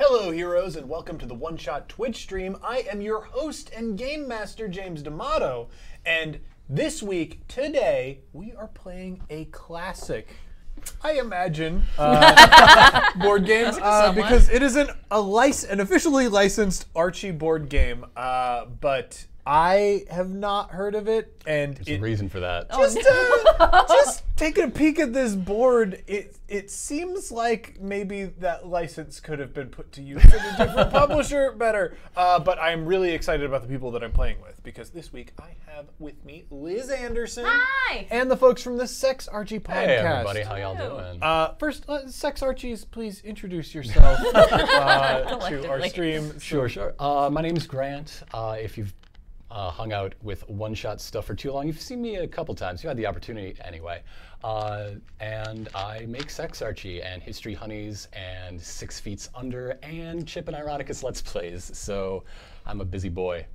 Hello, heroes, and welcome to the One Shot Twitch stream. I am your host and game master, James D'Amato, and this week, today, we are playing a classic, I imagine, board game, because it is an officially licensed Archie board game, but I have not heard of it, and there's a reason for that. Just taking a peek at this board, it seems like maybe that license could have been put to use at a different publisher better. But I'm really excited about the people that I'm playing with, because this week I have with me Liz Anderson. Hi! And the folks from the Sex Archie podcast. Hey everybody, how y'all doing? First, Sex Archies, please introduce yourself to our stream. Sure. My name is Grant. If you've hung out with one-shot stuff for too long, you've seen me a couple times. You had the opportunity anyway. And I make Sex Archie and History Honeys and 6 Feet Under and Chip and Ironicus Let's Plays. So I'm a busy boy.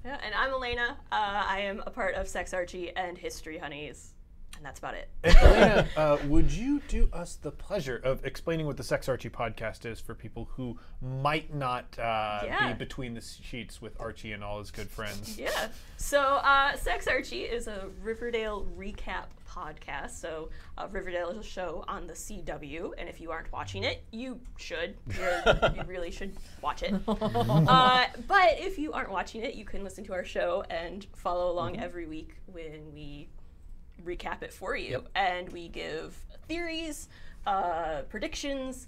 Yeah, and I'm Elena. I am a part of Sex Archie and History Honeys. And that's about it. And Elena, would you do us the pleasure of explaining what the Sex Archie podcast is for people who might not be between the sheets with Archie and all his good friends? Yeah. So Sex Archie is a Riverdale recap podcast. So Riverdale is a show on the CW, and if you aren't watching it, you should. You really should watch it. But if you aren't watching it, you can listen to our show and follow along every week when we recap it for you. Yep. And we give theories, predictions.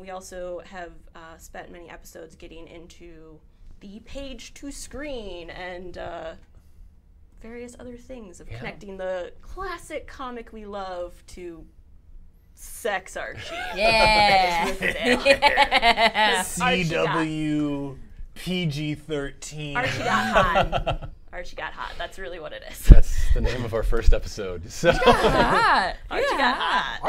We also have spent many episodes getting into the page to screen and various other things of connecting the classic comic we love to Sex Archie. Yeah. CW PG-13. Archie got hot. Archie got hot. That's really what it is. That's the name of our first episode. So. Hot. Archie got hot.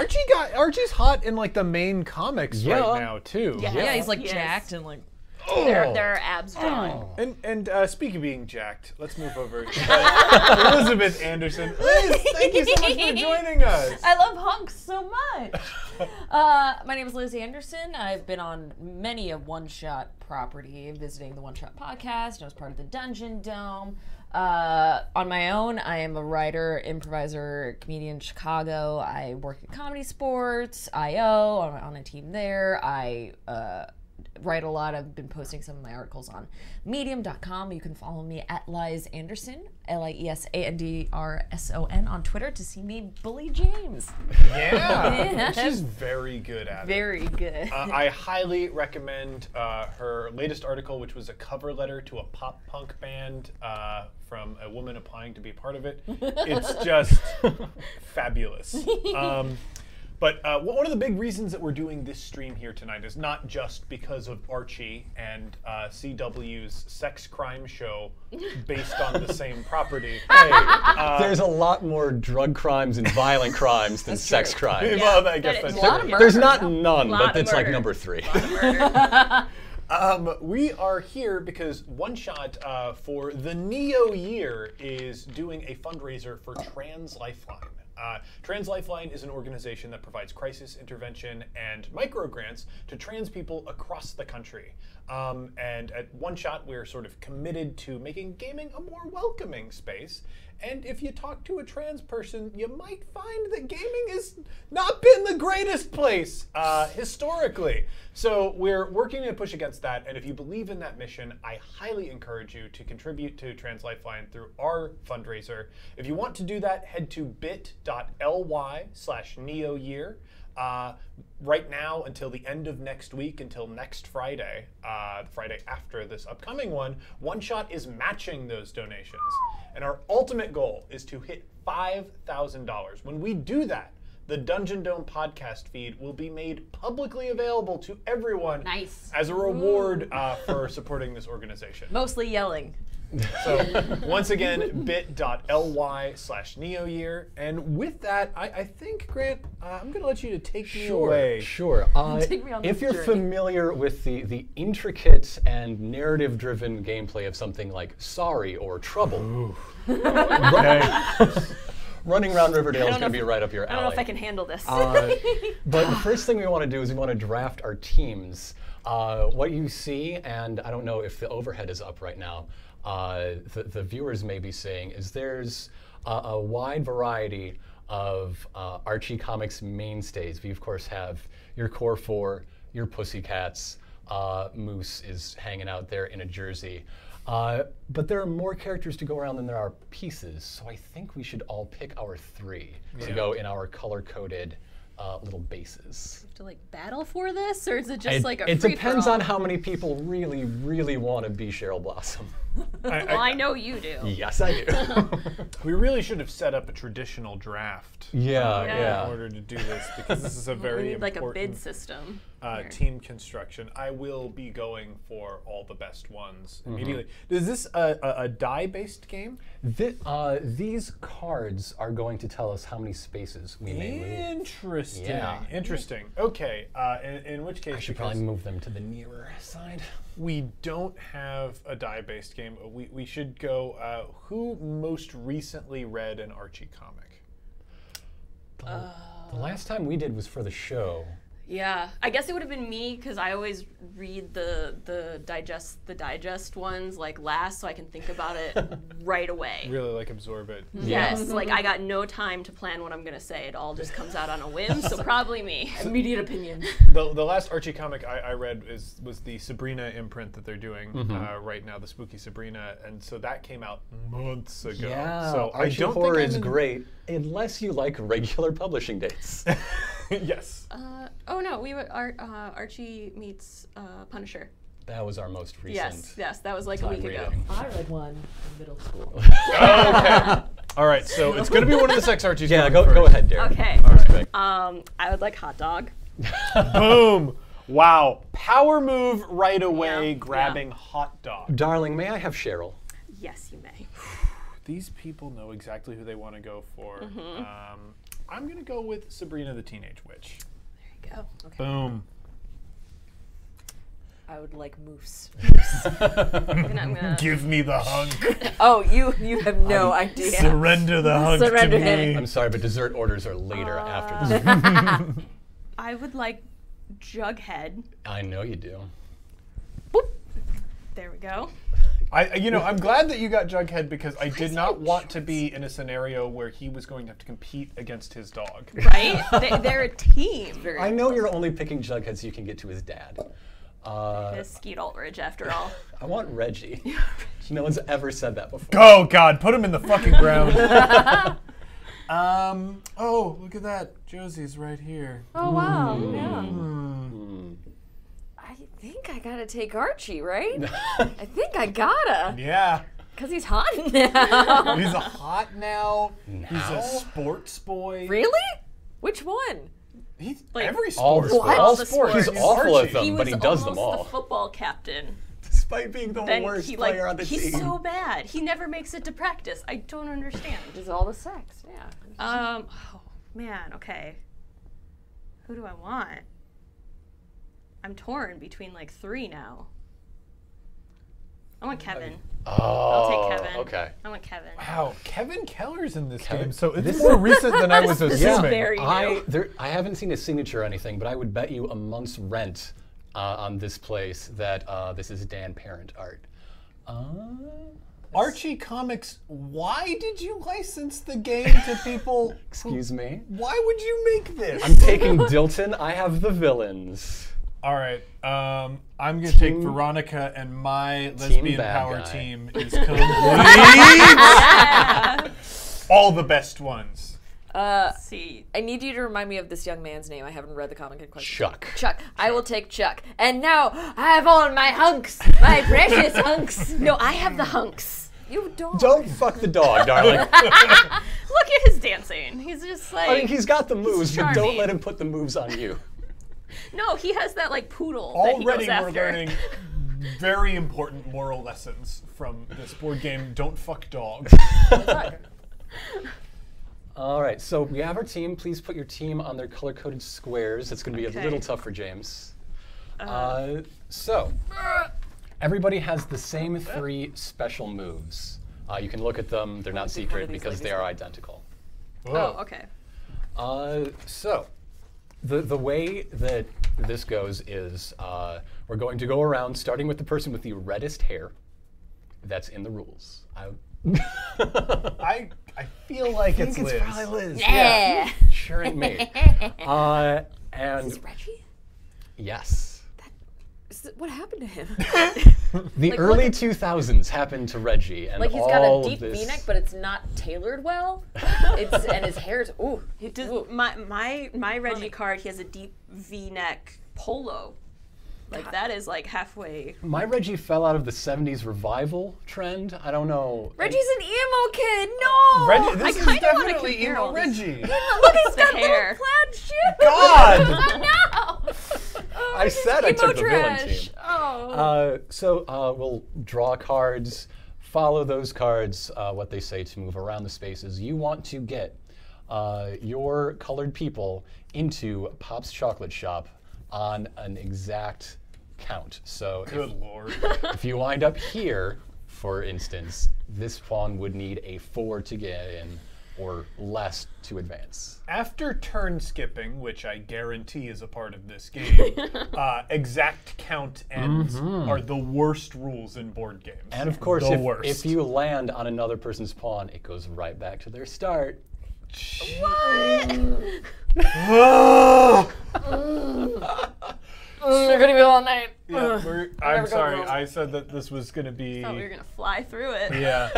Archie's hot in like the main comics right now too. Yeah, he's like Yes. jacked and like. There are abs drawn. And speaking of being jacked, let's move over to Elizabeth Anderson. Liz, thank you so much for joining us. I love hunks so much. My name is Liz Anderson. I've been on many a one-shot property, visiting the One Shot podcast. I was part of the Dungeon Dome. On my own, I am a writer, improviser, comedian in Chicago. I work at Comedy Sports, IO. I'm on a team there. I write a lot. I've been posting some of my articles on medium.com. You can follow me at Liz Anderson, LIESANDRSON on Twitter to see me bully James. Yeah. She's very good at it. Very good. I highly recommend her latest article, which was a cover letter to a pop punk band from a woman applying to be part of it. It's just fabulous. But one of the big reasons that we're doing this stream here tonight is not just because of Archie and CW's sex crime show based on the same property. Hey, there's a lot more drug crimes and violent crimes than sex crimes. Well, I guess that's a lot of true. murder. There's not none, Lot but of it's like murder. number 3. We are here because One Shot for the Neo year is doing a fundraiser for Trans Lifeline. Trans Lifeline is an organization that provides crisis intervention and micro grants to trans people across the country. And at One Shot, we're sort of committed to making gaming a more welcoming space. And if you talk to a trans person, you might find that gaming has not been the greatest place historically. So we're working to push against that. And if you believe in that mission, I highly encourage you to contribute to Trans Lifeline through our fundraiser. If you want to do that, head to bit.ly/neoyear. Right now, until the end of next week, until next Friday, the Friday after this upcoming one, One Shot is matching those donations. And our ultimate goal is to hit $5,000. When we do that, the Dungeon Dome podcast feed will be made publicly available to everyone as a reward for supporting this organization. Mostly yelling. So once again, bit.ly/neoyear. And with that, I think, Grant, I'm going to let you to take me away. Sure. Take me on this If you're journey. familiar with the intricate and narrative-driven gameplay of something like Sorry or Trouble, running around Riverdale is going to be right up your alley. I don't know if I can handle this. But the first thing we want to do is we want to draft our teams. What you see, and I don't know if the overhead is up right now, the viewers may be seeing, is there's a wide variety of Archie Comics mainstays. We, of course, have your core four, your Pussycats. Moose is hanging out there in a jersey. But there are more characters to go around than there are pieces, so I think we should all pick our three to go in our color-coded little bases. To like battle for this, or is it just like a It depends free-for-all? on how many people really, really want to be Cheryl Blossom. Well, I know you do. Yes, I do. We really should have set up a traditional draft. Yeah. In order to do this, because this is a very We need like important a bid system. team construction. I will be going for all the best ones immediately. Is this a die-based game? These cards are going to tell us how many spaces we may move. Interesting. Yeah. Interesting. Okay. In which case, I should probably move them to the nearer side. we don't have a die-based game. We should go. Who most recently read an Archie comic? The last time we did was for the show. Yeah, I guess it would have been me because I always read the digest ones like last, so I can think about it right away. Really, like absorb it. Yes, like I got no time to plan what I'm gonna say. It all just comes out on a whim, so probably me. Immediate opinion. The last Archie comic I read was the Sabrina imprint that they're doing right now, the Spooky Sabrina, and so that came out months ago. Yeah, so Archie I don't horror think is I'm in- great, unless you like regular publishing dates. Yes. Oh no, we were Archie meets Punisher. That was our most recent. Yes, that was like a time week ago. reading. I read one in middle school. Okay. All right, so it's going to be one of the sex Archies. Yeah, going go first. ahead, Derek. Okay. First pick. I would like hot dog. Boom. Wow. Power move right away, Yeah, grabbing hot dog. Darling, may I have Cheryl? Yes, you may. These people know exactly who they want to go for. I'm going to go with Sabrina the Teenage Witch. There you go. Okay. Boom. I would like moose. I'm gonna Give me the hunk. Oh, you have no idea. Surrender the hunk Surrender to him. me. I'm sorry, but dessert orders are later after this. I would like Jughead. I know you do. Boop. There we go. I'm glad that you got Jughead because I did not want to be in a scenario where he was going to have to compete against his dog. Right? They're a team. I know you're only picking Jughead so you can get to his dad. It's Skeet Ulrich, after all. I want Reggie. No one's ever said that before. Oh God, put him in the fucking ground. Oh, look at that. Josie's right here. Oh wow. Yeah. I think I gotta take Archie, right? I think I gotta, Yeah. cause he's hot now. He's a hot now. He's Now? a sports boy. Really? Which one? He's Like, every All sport. sports. All the sports. He's He's awful Archie. at them, He but was he does almost them all. the football captain. Despite being the Then worst he player on the he's team. so bad. He never makes it to practice. I don't understand. Just all the sex. Yeah. Oh man, okay. Who do I want? I'm torn between like 3 now. I want Kevin. I'll take Kevin. Okay. I want Kevin. Wow, Kevin Keller's in this Kevin- game, so it's this- more recent than I was This is assuming. very new. I haven't seen a signature or anything, but I would bet you a month's rent on this place that this is Dan Parent art. Archie Comics, why did you license the game to people? Excuse me? Why would you make this? I'm taking Dilton. I have the villains. All right, I'm gonna take Veronica, and my lesbian bad power guy. team is complete. All the best ones. See, I need you to remind me of this young man's name. I haven't read the comic in quite some time. Chuck. Chuck. I will take Chuck. And now I have all my hunks, my precious hunks. no, I have the hunks. You don't. Don't fuck the dog, darling. Look at his dancing. He's just like I mean, he's got the moves, but don't charming. let him put the moves on you. no. He has that like poodle that he Already goes we're after. learning very important moral lessons from this board game. Don't fuck dogs. All right, so we have our team. Please put your team on their color-coded squares. It's going to be a Okay. little tough for James. So, everybody has the same 3 special moves. You can look at them. They're not one secret of these because they ladies are like? identical. Oh, okay. So, the way that this goes is we're going to go around, starting with the person with the reddest hair. That's in the rules. I feel like it's Liz. It's probably Liz. Yeah. Sure ain't me. And Is this Reggie? yes. What happened to him? The Like, early look 2000s happened to Reggie, and Like he's all got a of deep this. V-neck, but it's not tailored well. And his hair's ooh. It does, ooh. my Reggie card, he has a deep V-neck polo. Like that is like halfway. My Reggie fell out of the 70s revival trend. I don't know. Reggie's an emo kid. No. Reggie, this is kinda wanna definitely compare emo all these. Reggie. Look, he's got hair. little plaid shoes. God! No. I said I emo took the villain trash. team. Oh. So we'll draw cards, follow those cards, what they say to move around the spaces. You want to get your colored people into Pop's Chocolate Shop on an exact count. So Good lord. if you wind up here, for instance, this pawn would need a 4 to get in or less to advance. After turn skipping, which I guarantee is a part of this game, exact count ends are the worst rules in board games. And of course, The if worst. you land on another person's pawn, it goes right back to their start. You're gonna be all night. Yeah, I'm never sorry. go wrong. I said that this was going to be. Oh, you're gonna fly through it. Yeah.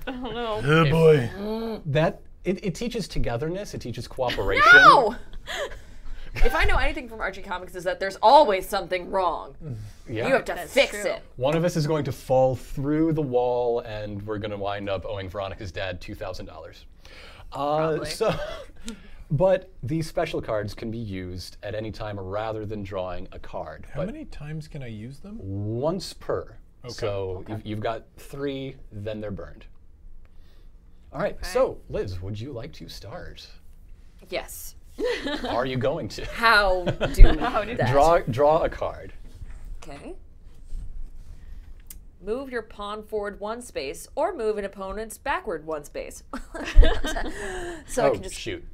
I don't know. Oh boy. That it teaches togetherness. It teaches cooperation. No. If I know anything from Archie comics, is that there's always something wrong. Yeah. You have to That's fix true. it. One of us is going to fall through the wall, and we're going to wind up owing Veronica's dad $2,000. Probably. But these special cards can be used at any time rather than drawing a card. How but many times can I use them? once per. Okay. So You've got 3, then they're burned. All right. So Liz, would you like to start? Yes. Are you going to How do that? draw a card? Okay. Move your pawn forward 1 space, or move an opponent's backward 1 space. So I can just. Shoot.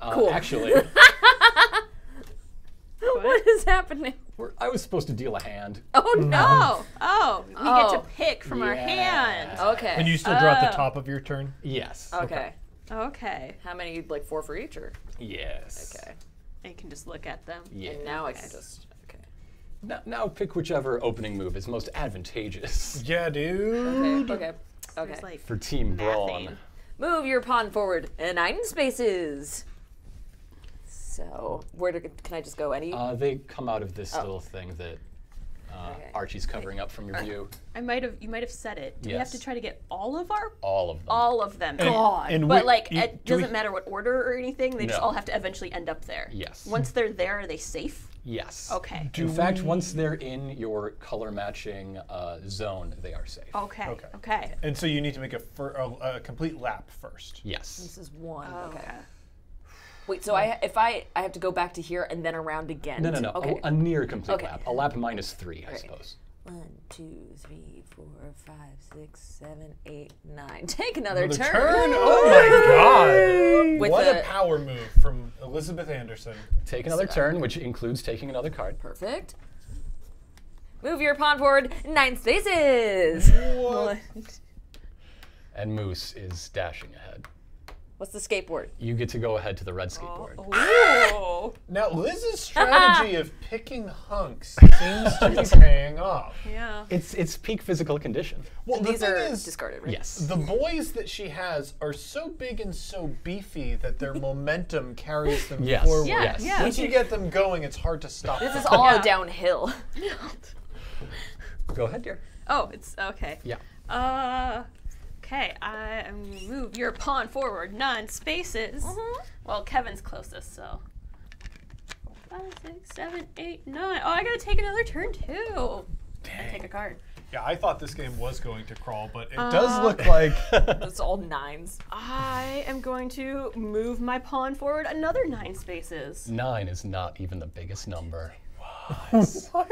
Cool. Actually, What is happening? I was supposed to deal a hand. Oh no! Oh, we get Oh. to pick from our Yeah. hand. Okay. And you still draw at the top of your turn? Yes. Okay. Okay. How many? Like 4 for each, or? Yes. Okay. And you can just look at them. Yeah. And now I can just. Okay. Now pick whichever opening move is most advantageous Yeah, dude. Okay. There's Okay. like for Team mathing. Brawn. Move your pawn forward 9 spaces. So can I just go any? They come out of this little thing that Okay. Archie's covering up from your view. you might have said it. Do we have to Yes. try to get all of our? All of them. All of them. God. And But we- like, you- it do we- doesn't matter what order or anything. They just No. all have to eventually end up there. Yes. Once they're there, are they safe? Yes. Okay. In fact, once they're in your color matching zone, they are safe. Okay. Okay. Okay. And so you need to make a complete lap first. Yes. This is 1. Oh, Okay. Wait. So I have to go back to here and then around again. No. Okay. A near complete Okay. lap. A lap minus 3, I Okay. suppose. 1, 2, 3, 4, 5, 6, 7, 8, 9. Take another Another turn. turn? Oh my god. With What a- a power move from Elizabeth Anderson. Take another turn, which includes taking another card. Perfect. Move your pawn forward 9 spaces. What? And Moose is dashing ahead. What's the skateboard? You get to go ahead to the red skateboard. Oh. Now, Liz's strategy of picking hunks seems to be paying off. Yeah. It's peak physical condition. Well, the These thing are is, discarded, right? Yes. the boys that she has are so big and so beefy that their momentum carries them Yes. forward. Yeah, Yes. yeah. Once you get them going, it's hard to stop. This them. is all Yeah. downhill. Go ahead, dear. Oh, it's okay. Yeah. Okay, I am gonna move your pawn forward 9 spaces. Well, Kevin's closest, so 4, 5, 6, 7, 8, 9. Oh, I gotta take another turn too. Dang. Take a card. Yeah, I thought this game was going to crawl, but it does look like It's all 9s. I am going to move my pawn forward another 9 spaces. 9 is not even the biggest number. what?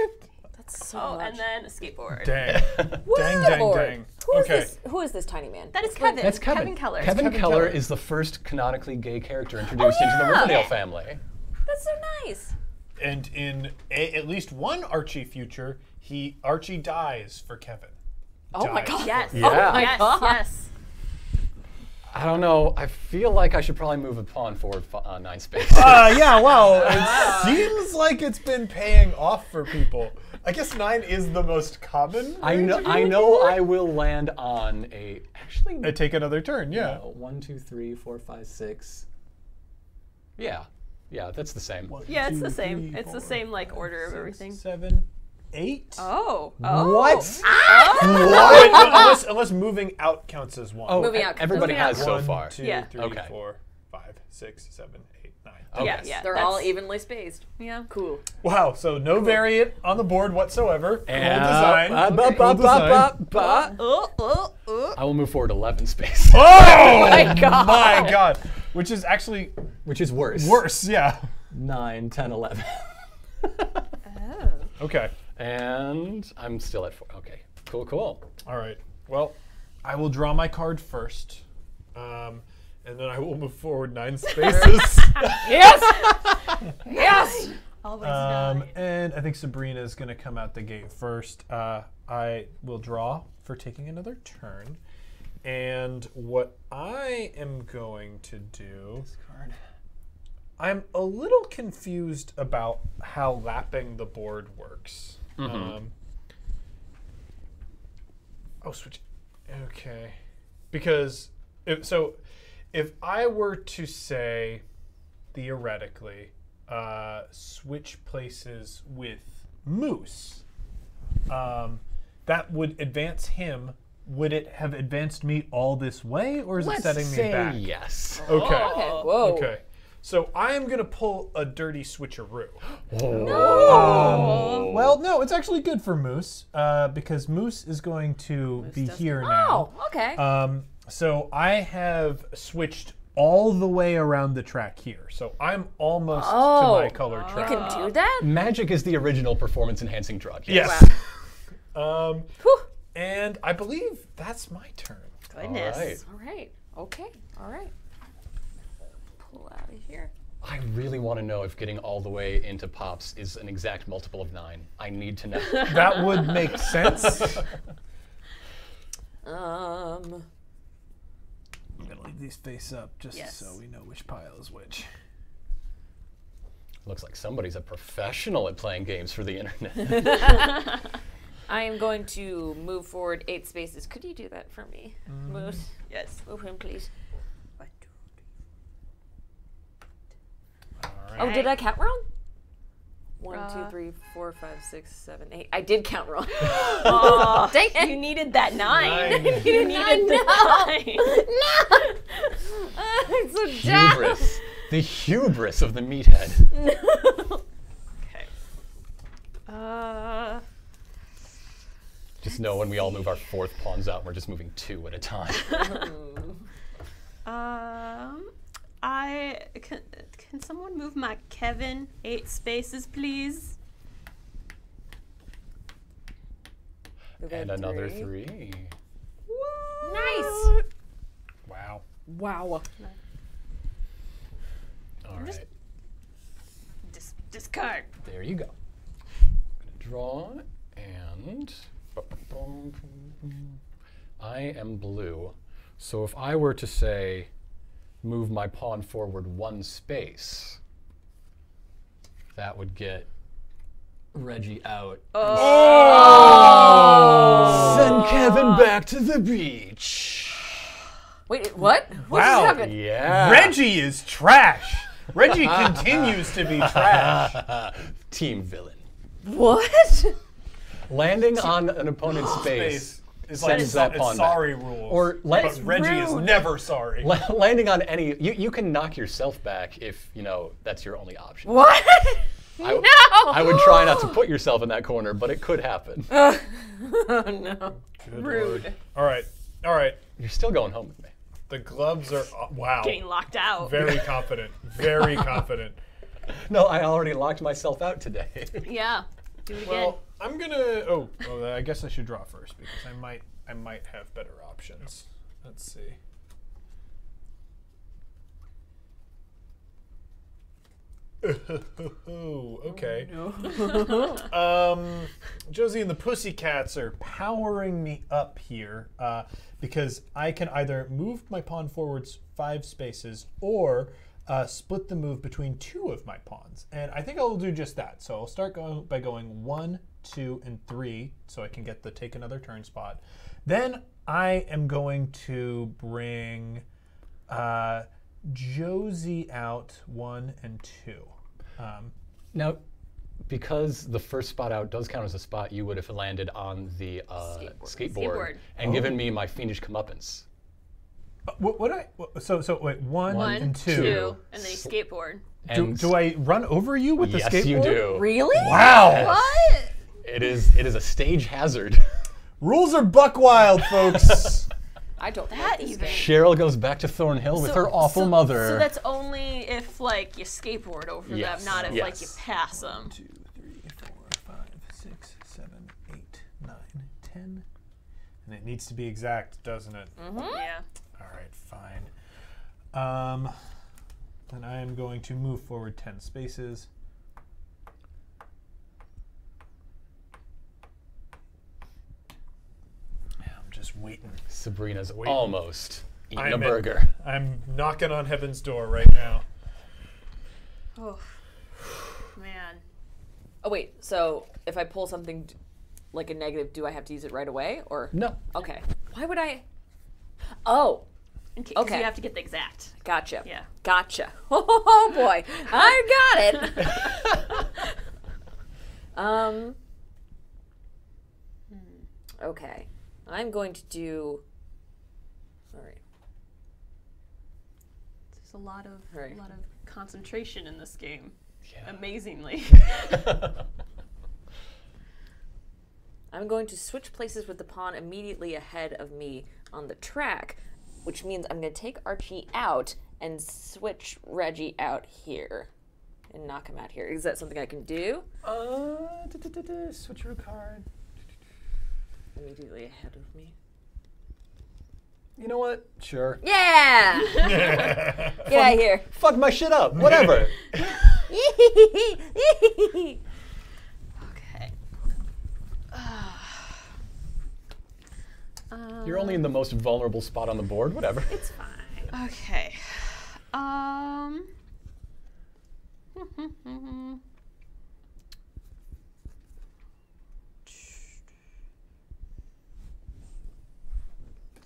That's so Oh, much. and then a skateboard. Dang. dang, dang, Skateboard. dang. Who is Okay. this? Who is this tiny man? That is Kevin. That's Kevin. Kevin Keller. Kevin Kevin Keller Keller. is the first canonically gay character introduced into the yeah. Riverdale family. That's so nice. And in at least one Archie future, Archie dies for Kevin. Oh my god. Yes. Yeah. Oh my Yes, god. yes. Yes. I don't know. I feel like I should probably move a pawn forward 9 spaces. Yeah, well, it seems like it's been paying off for people. I guess 9 is the most common. I know I will land on a actually Take another turn, yeah. 1, 2, 3, 4, 5, 6. Yeah, that's the same. Yeah, it's the same. It's the same like order of everything. 7, 8. Oh. What? Wait, unless moving out counts as 1. Oh, Moving out. everybody Moving out. has so 1, far. 2, Yeah. 3, Okay. 4, 5, 6, 7, 8, 9. Okay. Yeah. They're all that's- evenly spaced. Yeah. Cool. Wow, so no variant on the board whatsoever. And Cool design. I will move forward 11 spaces, Oh my God. my god. Which is actually which is worse. worse, yeah. 9, 10, 11. Oh. Okay. And I'm still at 4. Okay, cool. All right. Well, I will draw my card first. And then I will move forward 9 spaces. Yes! Yes! Always 9. And I think Sabrina is going to come out the gate first. I will draw for taking another turn. And what I am going to do... I'm a little confused about how lapping the board works. Switch. Okay. Because, if I were to say, theoretically, switch places with Moose, that would advance him. Would it have advanced me all this way, or is it setting me back? Yes. Okay. Okay. Whoa. Okay. So I am going to pull a dirty switcheroo. Well, no, it's actually good for Moose, because Moose is going to be here now. Oh, okay. So I have switched all the way around the track here. So I'm almost to my color You track. can do that? Magic is the original performance-enhancing drug. Yes. Whew. And I believe that's my turn. Goodness. All right. All right. Okay. All right. Pull out of here. I really want to know if getting all the way into Pops is an exact multiple of 9. I need to know. That would make sense. Um. I'm going to leave these face up just Yes. so we know which pile is which. Looks like somebody's a professional at playing games for the internet. I am going to move forward 8 spaces. Could you do that for me, Moose? Yes. Move him, please. All right. Oh, did I count wrong? 1, Uh, 2, 3, 4, 5, 6, 7, 8. I did count wrong. Oh, Dang it. you needed that 9. Nine. You needed the 9. No! I'm so down. Hubris. The hubris of the meathead. Okay. Just know when we all move our 4th pawns out, we're just moving 2 at a time. Can someone move my Kevin 8 spaces, please? And another 3. Nice. Wow. Wow. All right. Discard. There you go. Draw and I am blue. So if I were to say move my pawn forward 1 space, that would get Reggie out. Send Kevin back to the beach. Wait, what? What Wow. just happened? Yeah. Reggie is trash. Reggie continues to be trash. Team villain. What? Landing on an opponent's space. Is sends that pawn back. sorry rules. Or but Reggie is never sorry. landing on any, you can knock yourself back if, that's your only option. What? I would try not to put yourself in that corner, but it could happen. Oh, no. Good Rude. Lord. All right. You're still going home with me. The gloves are wow. Getting locked out. Very confident. Very confident. No, I already locked myself out today. Yeah. Do it again. Well, I'm gonna. Oh, I guess I should draw first because I might have better options. Let's see. Okay. Josie and the Pussycats are powering me up here because I can either move my pawn forwards 5 spaces or split the move between 2 of my pawns. And I think I'll do just that. So I'll start by going 1, 2, and 3 so I can get the take another turn spot. Then I am going to bring Josie out 1 and 2. Now, because the first spot out does count as a spot, you would have landed on the skateboard and given me my fiendish comeuppance. So wait, 1 and 2. And then you skateboard. Do I run over you with the skateboard? Yes, you do. Really? Wow. What? It is a stage hazard. Rules are buck wild, folks. I don't That think even. Cheryl goes back to Thornhill with her awful mother. So that's only if like you skateboard over Yes. them, not if like you Yes. pass them. 1, 2, 3, 4, 5, 6, 7, 8, 9, 10. And it needs to be exact, doesn't it? Yeah. All right, fine. Then I am going to move forward 10 spaces. I'm just waiting. Sabrina's almost eating a I'm burger. I'm knocking on heaven's door right now. Oh, man. Oh wait, so if I pull something like a negative, do I have to use it right away or? No. Okay. Why would I? Oh, Okay. Okay. You have to get the exact. gotcha. Yeah. Gotcha. Oh boy, I got it. Okay, I'm going to do. All right. There's a lot of Right. concentration in this game. Yeah. Amazingly. I'm going to switch places with the pawn immediately ahead of me on the track, which means I'm going to take Archie out and switch Reggie out here and knock him out here. Is that something I can do? Switcheroo card. Immediately ahead of me. You know what? Sure. Yeah! Get out of here. Fuck my shit up. Whatever. Okay. You're only in the most vulnerable spot on the board. Whatever. It's fine. Okay.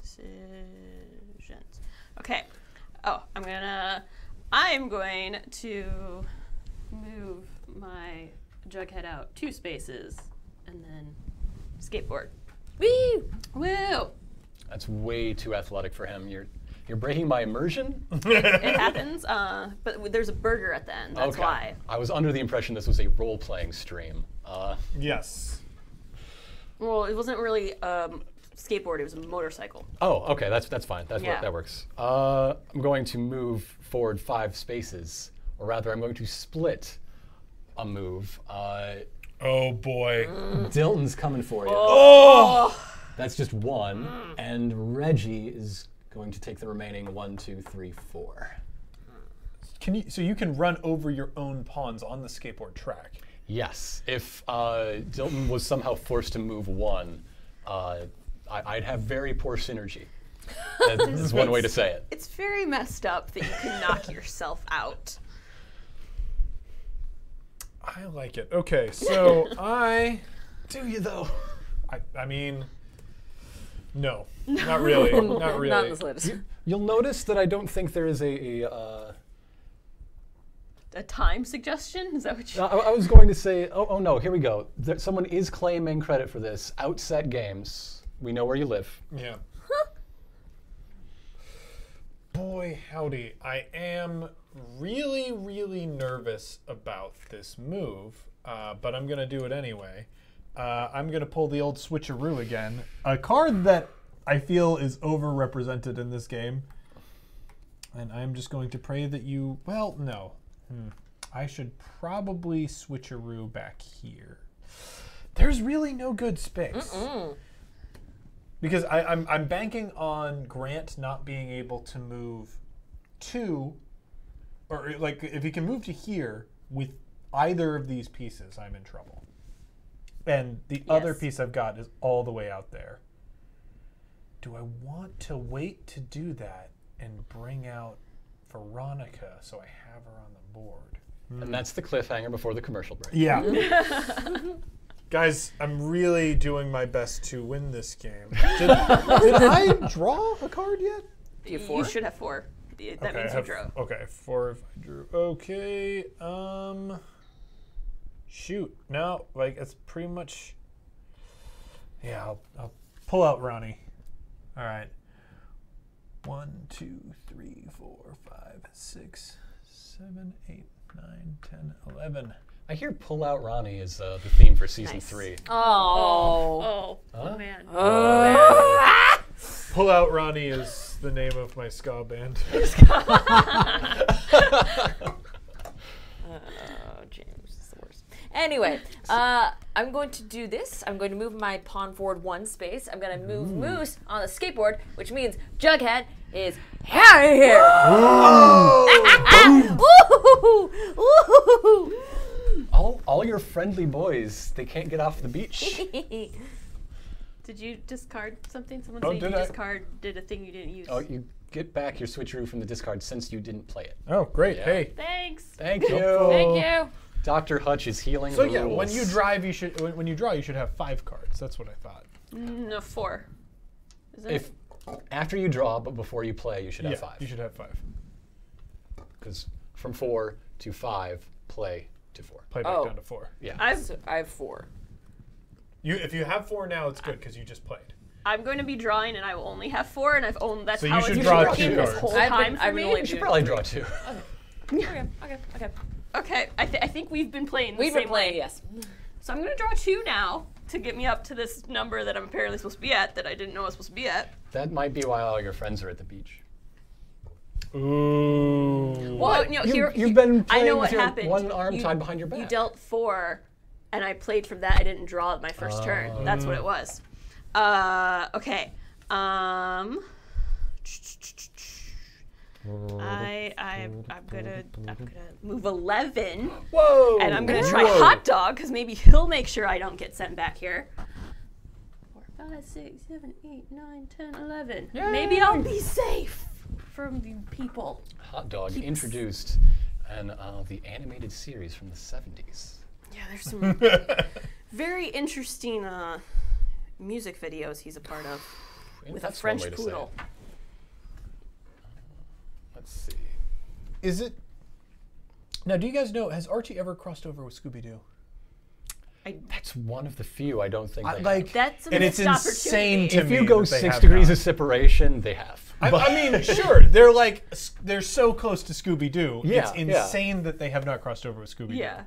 Decisions. Okay. Oh, I'm going to move my Jughead out 2 spaces and then skateboard. Woo! Woo! That's way too athletic for him. You're breaking my immersion? It happens, but there's a burger at the end. That's Okay. why. I was under the impression this was a role-playing stream. Yes. Well, it wasn't really skateboard. It was a motorcycle. Oh, okay. That's fine. Yeah. That works. I'm going to move forward 5 spaces, or rather, I'm going to split a move. Oh boy. Dilton's coming for you. Oh! That's just 1, and Reggie is going to take the remaining 1, 2, 3, 4. So you can run over your own pawns on the skateboard track. Yes. If Dilton was somehow forced to move 1, I'd have very poor synergy. That is one way to say it. It's very messed up that you can knock yourself out. I like it. Okay, so Do you though? I mean, no, not really, not really. Not in the slightest. You'll notice that I don't think there is a A time suggestion? Is that what you... I was going to say, oh no, here we go. Someone is claiming credit for this. Outset Games. We know where you live. Yeah. Boy, howdy. I am really, really nervous about this move, but I'm going to do it anyway. I'm going to pull the old switcheroo again. A card that I feel is overrepresented in this game. And I'm just going to pray that you... Well, no. I should probably switcheroo back here. There's really no good space. Because I'm banking on Grant not being able to move 2, or like if he can move to here, with either of these pieces, I'm in trouble. And the other piece I've got is all the way out there. Do I want to wait to do that and bring out Veronica so I have her on the board? And that's the cliffhanger before the commercial break. Yeah. Guys, I'm really doing my best to win this game. Did I draw a card yet? You should have 4. That means you drew. Okay, 4 if I drew. Okay, shoot. No, like it's pretty much. Yeah, I'll pull out Ronnie. All right. 1, 2, 3, 4, 5, 6, 7, 8, 9, 10, 11. I hear Pull Out Ronnie is the theme for season 3. Oh man. Pull Out Ronnie is the name of my ska band. James is the worst. Anyway, I'm going to do this. I'm going to move my pawn forward 1 space. I'm going to move Moose on the skateboard, which means Jughead is out of here. All your friendly boys, they can't get off the beach. Did you discard something? Someone Oh, said you did I? discarded a thing you didn't use. Oh, you get back your switcheroo from the discard since you didn't play it. Oh, great. Yeah. Hey. Thanks. Thank you. Thank you. Dr. Hutch is healing So the yeah, rules. when you drive, you should. When you draw, you should have 5 cards. That's what I thought. No, 4. Is that If after you draw, but before you play, you should have 5. You should have 5. Because from 4 to 5, play to 4. Play back down to 4. Yeah. I have 4. If you have 4 now, it's good because you just played. I'm going to be drawing, and I will only have 4, and I've owned. That's So you how should it's draw been 2 working this cards. whole I've time been- for I've been me. only You should probably draw 2. Okay. Okay, I think we've been playing the We've same been playing, way. yes. So I'm going to draw 2 now to get me up to this number that I'm apparently supposed to be at that I didn't know I was supposed to be at. That might be why all your friends are at the beach. Ooh. Well, no, You've been I playing know with what your happened. one arm tied behind your back. You dealt 4, and I played from that. I didn't draw my first turn. That's what it was. Okay. I'm gonna move 11. Whoa! And I'm gonna try Hot Dog because maybe he'll make sure I don't get sent back here. 4, 5, 6, 7, 8, 9, 10, 11. Yay. Maybe I'll be safe from you people. Hot Dog introduced in the animated series from the 70s. Yeah, there's some very interesting music videos he's a part of with a That's one French way to say poodle. it. Let's see. Is it? Now, do you guys know? Has Archie ever crossed over with Scooby-Doo? That's one of the few I don't think they have. That's a and it's missed insane opportunity. to If me you go that they 6 have degrees not. of separation, they have. I mean, sure, they're so close to Scooby-Doo. Yeah, It's insane that they have not crossed over with Scooby-Doo. Yeah.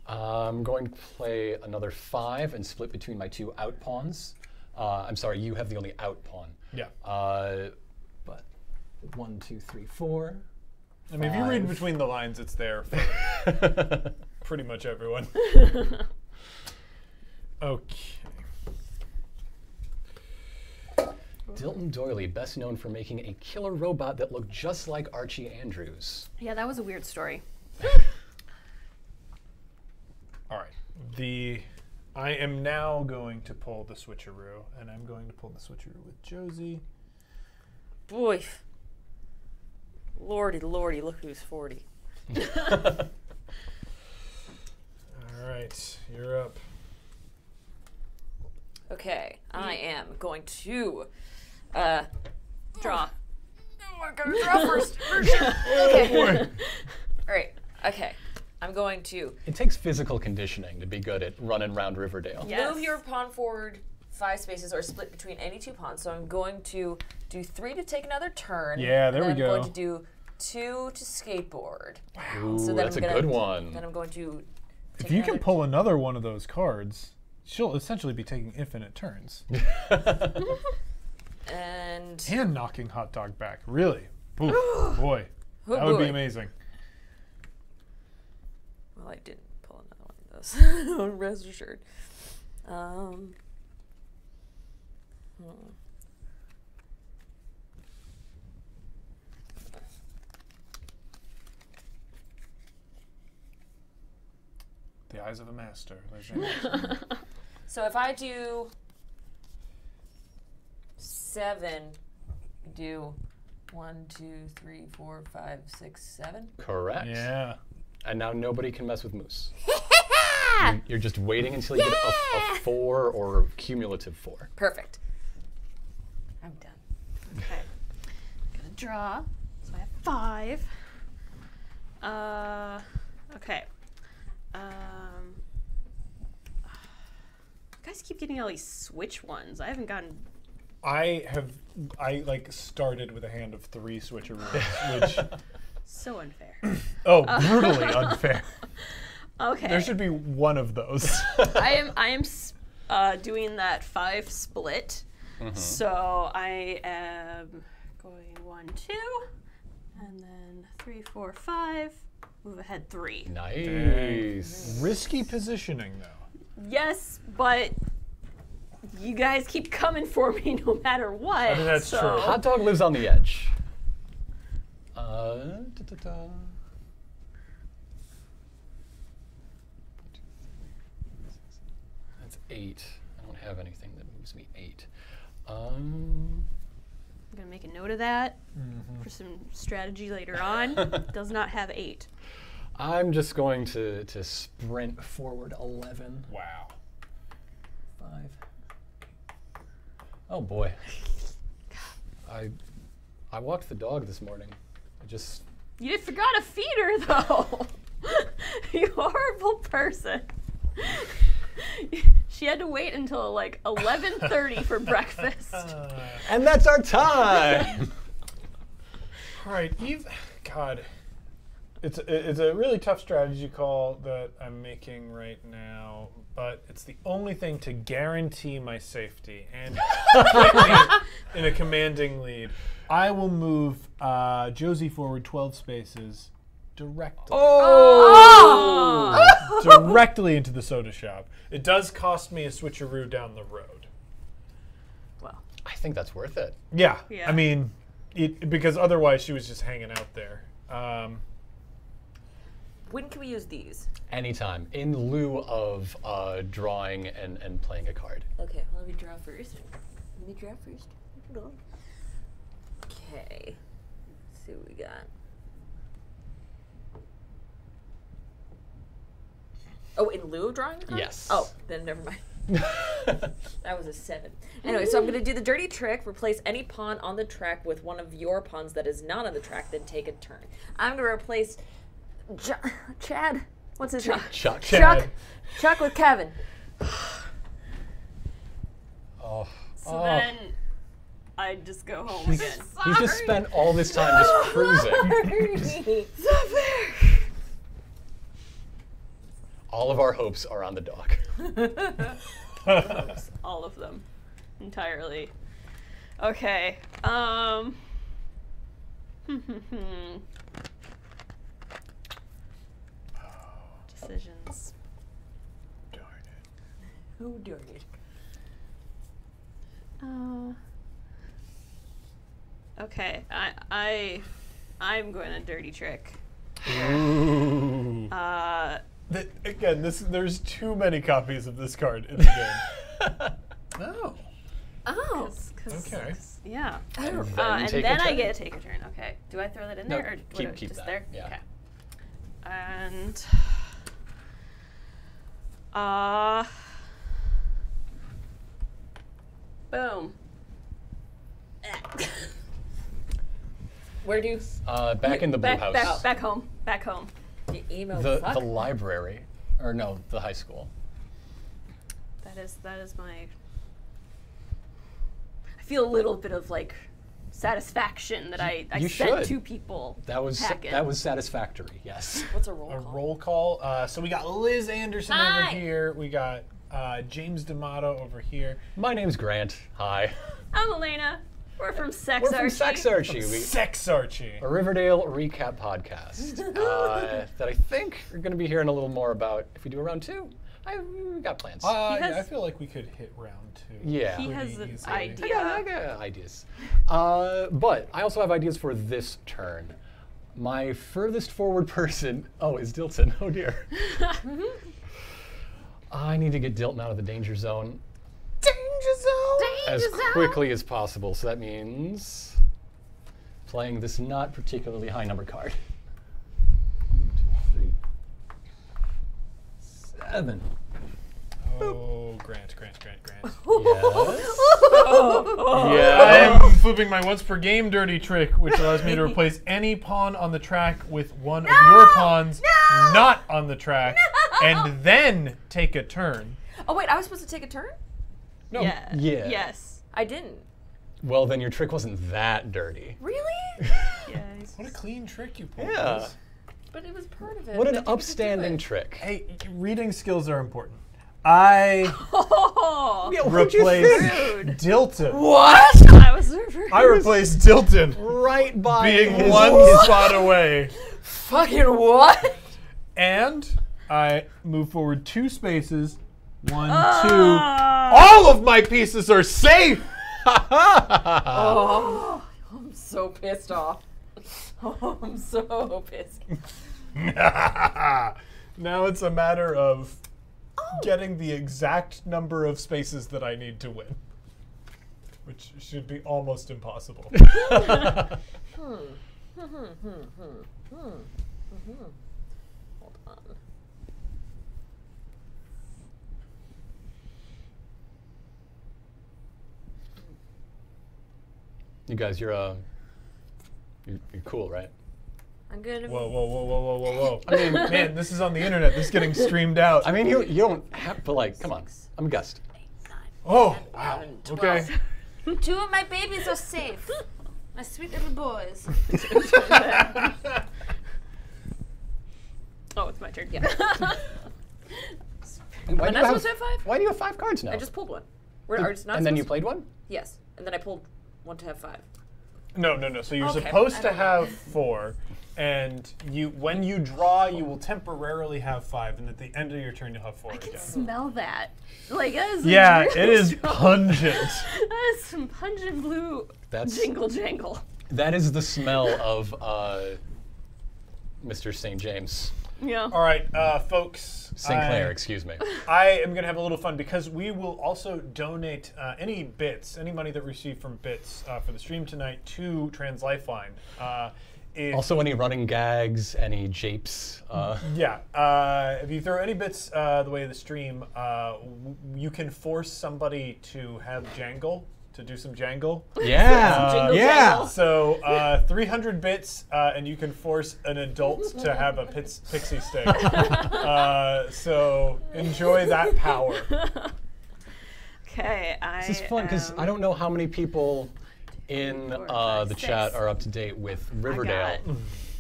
I'm going to play another 5 and split between my 2 out pawns. I'm sorry, you have the only out pawn. Yeah. But 1, 2, 3, 4. I mean, if you read 5. between the lines, it's there for pretty much everyone. Okay. Dilton Doily, best known for making a killer robot that looked just like Archie Andrews. Yeah, that was a weird story. All right. I am now going to pull the switcheroo, and I'm going to pull the switcheroo with Josie. Boy. Lordy, look who's 40. All right, you're up. Okay, I am going to Draw. I'm gonna draw first. Okay. All right. Okay. I'm going to It takes physical conditioning to be good at running around Riverdale. Yes. move your pawn forward 5 spaces or split between any 2 pawns. So I'm going to do 3 to take another turn. Yeah, there and we then go. I'm going to do 2 to skateboard. Ooh, So then that's I'm a gonna, good one. Then I'm going to take If you can another- pull another one of those cards, she'll essentially be taking infinite turns. and And knocking Hot Dog back. Really? Oof, boy. Oh, That would be boy. amazing. Well, I didn't pull another one of those. Rest assured. eyes of a master. Liz Anderson. So if I do 7, do 1, 2, 3, 4, 5, 6, 7. Correct. Yeah. And now nobody can mess with Moose. You're just waiting until you get a 4 or cumulative 4. Perfect. I'm done. Okay. Gonna draw. So I have 5. Okay. You guys keep getting all these switch ones. I haven't gotten. I like started with a hand of 3 switcheroos, which So unfair. brutally unfair. Okay. There should be one of those. I am doing that 5 split. So I am going 1, 2, and then 3, 4, 5. Move ahead 3. Nice. Risky positioning, though. Yes, but you guys keep coming for me no matter what. I mean, that's so. true. Hot dog lives on the edge. Da-da-da. That's 8. I don't have anything that moves me 8. I'm gonna make a note of that for some strategy later on. Does not have 8. I'm just going to sprint forward 11. Wow. 5. Oh boy. I walked the dog this morning. You forgot a feeder though. You horrible person. She had to wait until like 11:30 for breakfast. And that's our time. All right, God, it's a really tough strategy call that I'm making right now, but it's the only thing to guarantee my safety and keep me in a commanding lead. I will move Josie forward 12 spaces directly. Directly into the soda shop. It does cost me a switcheroo down the road. Well, I think that's worth it. Yeah. Yeah. I mean, because otherwise she was just hanging out there. When can we use these? Anytime, in lieu of drawing and playing a card. Okay, let me draw first. Okay. Let's see what we got. Oh, in lieu of drawing the card? Yes. Oh, then never mind. That was a 7. Anyway, so I'm going to do the dirty trick. Replace any pawn on the track with one of your pawns that is not on the track, then take a turn. I'm going to replace Chad. What's his name? Chuck. Chuck with Kevin. Oh. so then I just go home again. He's just spent all this time just cruising. It's not fair. All of our hopes are on the dog. All of them. Entirely. Okay. Decisions. Darn it. Who darn it? Okay. I'm going to dirty trick. Ooh. Again, there's too many copies of this card in the game. Oh. Oh. Okay. Yeah. And And take then a I turn. get to take a turn. Okay. Do I throw that in No, there? Or keep just that, there? yeah. Okay. And boom. Where do you Back in the blue house. Back home. Back home. you email The fuck? library. Or no, the high school. That is my. I feel a little bit of like satisfaction that I You sent should. 2 people. That was packing. satisfactory, yes. What's a roll A call? roll call. So we got Liz Anderson over Hi. here. We got James D'Amato over here. My name's Grant. Hi. I'm Elena. We're from Sex We're from Archie. Sex Archie. Sex Archie. A Riverdale recap podcast that I think we're going to be hearing a little more about if we do a round 2. We got plans. Yeah, I feel like we could hit round 2. Yeah. He Pretty has an easily. idea. I got ideas. But I also have ideas for this turn. My furthest forward person, is Dilton. Oh dear. I need to get Dilton out of the danger zone Danger zone. as quickly as possible. So that means playing this not particularly high number card. 1, 2, 3, 7. Oh, Grant. Yes. I'm flipping my once per game dirty trick, which allows me to replace any pawn on the track with one of your pawns not on the track, and then take a turn. Oh wait, I was supposed to take a turn? No. Yeah. Yeah. Yes. I didn't. Well, then your trick wasn't that dirty. Really? Yes. What a clean trick you pulled. Yeah. Liz. But it was part of it. What I an didn't get to do upstanding it. trick. Hey, reading skills are important. I Oh, Yeah, what'd you replaced think? rude. Dilton. What? I was reversed. I replaced Dilton, Right by being his one spot away. Fucking what? And I move forward 2 spaces. 1, 2. Ah. All of my pieces are safe! Oh, I'm so pissed off. Oh, I'm so pissed. Now it's a matter of getting the exact number of spaces that I need to win. Which should be almost impossible. Hold on. You guys, you're cool, right? I'm good. Whoa. I mean, man, this is on the internet. This is getting streamed out. I mean, you don't have to, like, come on. I'm a guest. Oh, wow. Okay. 2 of my babies are safe. My sweet little boys. Oh, it's my turn. Yeah. Why Am I supposed to have 5? Why do you have 5 cards now? I just pulled one. Are it's not and then you supposed played one? to- Yes. And then I pulled one to have 5. No. So you're Okay, supposed I to don't know. have 4, and when you draw, you will temporarily have 5, and at the end of your turn, you'll have 4 again. Smell that. Like, that is Yeah, really it is strong. pungent. That is some pungent blue jingle jangle. That is the smell of Mr. St. James. Yeah. All right, folks. St. Clair, excuse me. I am going to have a little fun because we will also donate any money that we receive from bits for the stream tonight to Trans Lifeline. Also, any running gags, any japes. If you throw any bits the way of the stream, you can force somebody to have jangle, to do some jangle. Yeah. Jingle yeah. jangle. So 300 bits, and you can force an adult to have a pixie stick. So enjoy that power. Okay, This is fun because I don't know how many people in 4, 5, the 6. chat are up to date with Riverdale it.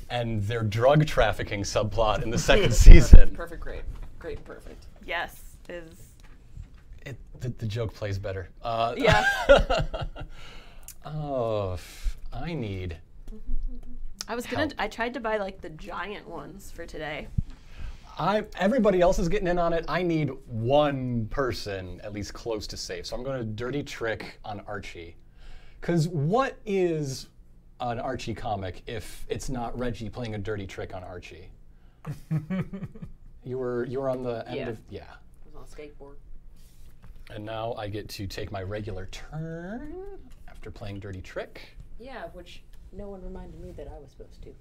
and their drug trafficking subplot in the second season. Perfect, great. Great, perfect. Yes, is The joke plays better. yeah. I need. I tried to buy like the giant ones for today. Everybody else is getting in on it. I need one person at least close to safe. So I'm going to dirty trick on Archie. Because what is an Archie comic if it's not Reggie playing a dirty trick on Archie? You were on the end of I was on a skateboard. And now I get to take my regular turn after playing dirty trick. Yeah, which no one reminded me that I was supposed to.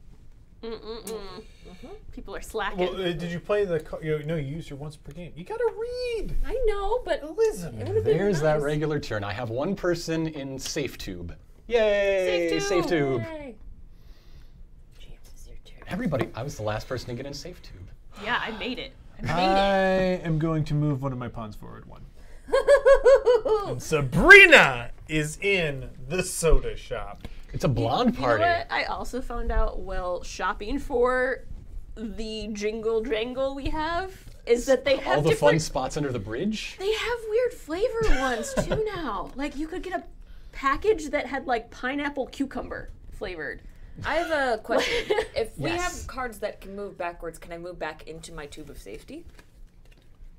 People are slacking. Well, did you play you use your once per game. You gotta read. I know, but Elizabeth. it would have been There's that nice. regular turn. I have one person in safe tube. Yay! Safe tube. Yay. James, it's your turn. Everybody, I was the last person to get in safe tube. Yeah, I made it. I am going to move one of my pawns forward 1. And Sabrina is in the soda shop. It's a blonde You know party. what? I also found out while shopping for the jingle jangle we have is that they have All the fun different. spots under the bridge. They have weird flavor ones too now. Like you could get a package that had like pineapple cucumber flavored. I have a question. If we Yes. have cards that can move backwards, can I move back into my tube of safety?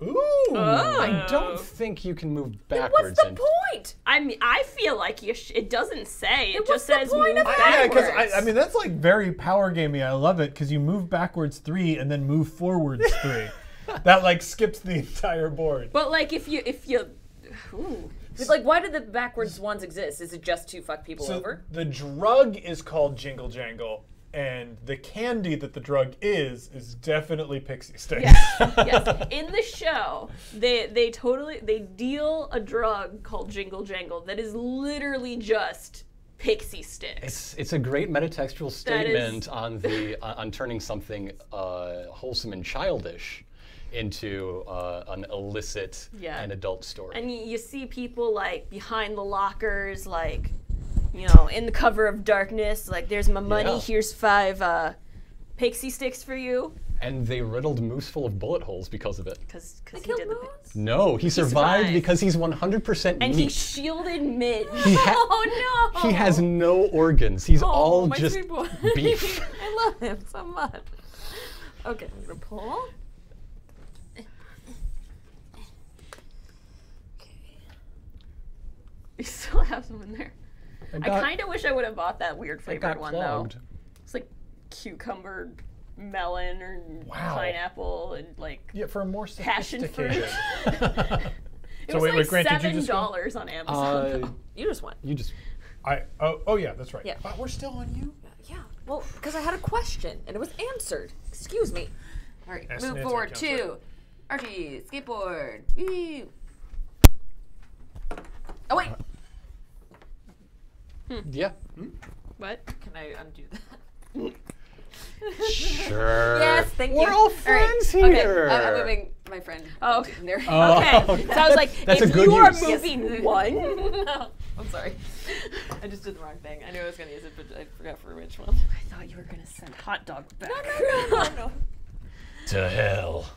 Ooh. I don't think you can move What's backwards. the point? I mean, I feel like it doesn't say. It what's just the says point move of it? Yeah, backwards. because I mean that's like very power gamey. I love it because you move backwards 3 and then move forwards 3. that like skips the entire board. But like if you ooh. But, like, why did the backwards ones exist? Is it just to fuck people So over? the drug is called Jingle Jangle, and the candy that the drug is definitely Pixie Sticks. Yes. In the show, they deal a drug called Jingle Jangle that is literally just Pixie Sticks. It's a great metatextual statement on turning something wholesome and childish into an illicit and adult story. And you see people like behind the lockers, like, you know, in the cover of darkness, like, there's my money, here's 5 Pixie Sticks for you. And they riddled Moose full of bullet holes because of it. Because he killed did Moose? No, he survived because he's 100% and meat. he shielded Midge. Oh no! He has no organs. He's all my just sweet boy. beef. I love him so much. Okay, I'm gonna pull. You still have some in there. I got- kind of wish I would have bought that weird It flavored got one clogged. though. It's like cucumber, melon, or pineapple, and like Yeah, for a more passion fruit. sophisticated. It So was wait, like Grant, did you $7 just go? on Amazon. though. You just went. You just Oh yeah, that's right. Yeah. We're still on you. Yeah. Well, because I had a question and it was answered. Excuse me. All right, Ask move Nancy, forward I'm to Archie skateboard. Woo. Oh wait. yeah. What? Can I undo that? Sure. Yes, thank you. We're all friends Okay, here. I'm moving my friend. Oh, in there. Okay. So I was like, That's a if good you are use. moving one, No, I'm sorry. I just did the wrong thing. I knew I was gonna use it, but I forgot for which one. I thought you were gonna send hot dog back. No. To hell.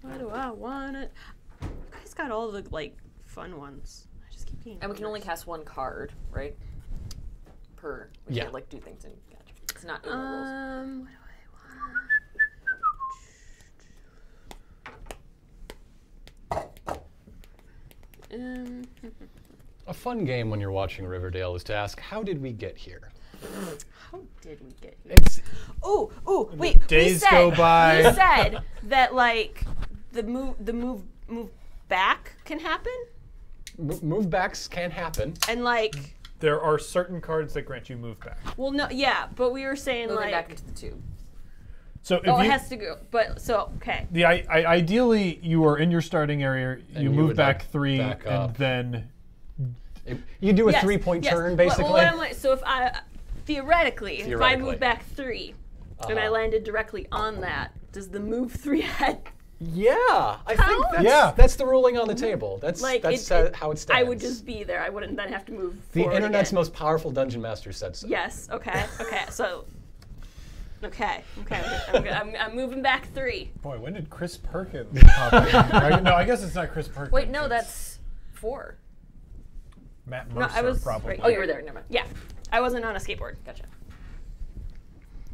Why do I want it? You guys got all the like fun ones. I just keep getting. And we can only cast one card, right? Per. We Yeah. can't like do things in. Gotcha. It's not in the rules. What do I want? A fun game when you're watching Riverdale is to ask, how did we get here? How did we get here? It's Oh, wait. Days go by. We said that like the move back can happen, move backs can happen. and like, There are certain cards that grant you move back. well, no, yeah, but we were saying Moving like, back into the tube. So if oh, it you, has to go. But so okay. ideally you are in your starting area, And you you move would, back like, 3, back and up. then You do a Yes, 3-point yes. turn, Well, basically. what I'm like, so if I theoretically, if I Theoretically. move back 3 and I Uh-huh. landed directly on that, does the move 3 head? Yeah, I think Count? that's, Yeah. that's the ruling on the table. That's Like that's it- how it stands. I would just be there. I wouldn't then have to move. The forward internet's again. most powerful dungeon master said so. Yes. Okay. Okay. So. Okay. I'm moving back 3. boy, when did Chris Perkins pop in? No, I guess it's not Chris Perkins. Wait, no, it's that's 4. Matt No, Mercer, I was probably. right Oh, you were there. Never mind. Yeah, I wasn't on a skateboard. Gotcha.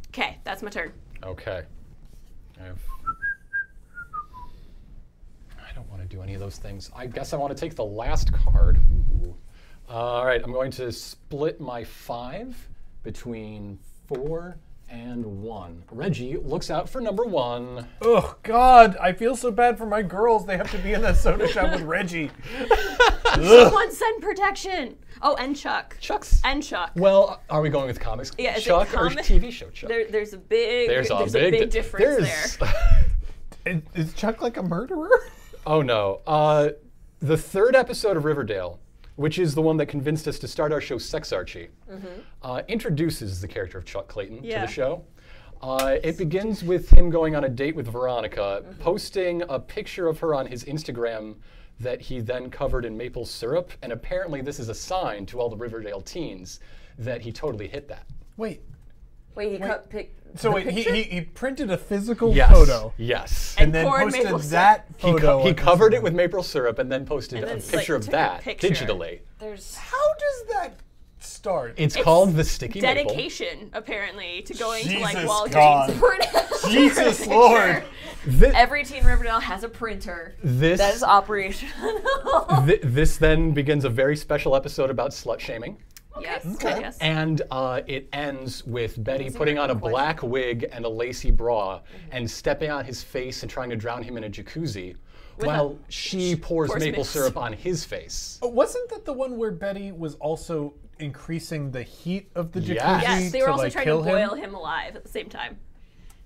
Okay, that's my turn. Okay. I don't want to do any of those things. I guess I want to take the last card. Ooh. All right, I'm going to split my 5 between 4 and 1. Reggie looks out for number 1. Oh God, I feel so bad for my girls. They have to be in that soda shop with Reggie. Someone send protection. Oh, and Chuck. Chuck's. And Chuck. Well, are we going with comics? Yeah, is it Chuck or comic? TV show Chuck? There's a big. There's a big big difference there. Is Chuck like a murderer? Oh no. The 3rd episode of Riverdale, which is the one that convinced us to start our show Sex Archie, introduces the character of Chuck Clayton to Yeah. the show. It begins with him going on a date with Veronica, posting a picture of her on his Instagram that he then covered in maple syrup, and apparently this is a sign to all the Riverdale teens that he totally hit that. Wait. Wait, he cut pick. So wait, he printed a physical Yes. photo Yes. and then poured posted maple that He, photo. he on covered Instagram. it with maple syrup and then posted And then, a like, picture of took a that picture. digitally. There's. How does that start? It's called the Sticky Maple. Dedication, apparently, to going to like Jesus Walgreens. Jesus Lord. Every Teen Riverdale has a printer This that is operational. this then begins a very special episode about slut shaming. Yes. Okay. Yes. And it ends with Betty That's a putting very on a good black wig and a lacy bra and stepping on his face and trying to drown him in a jacuzzi while she pours maple mix. syrup on his face. Wasn't that the one where Betty was also increasing the heat of the jacuzzi Yes. Yes, they were to also like trying kill to boil him alive at the same time.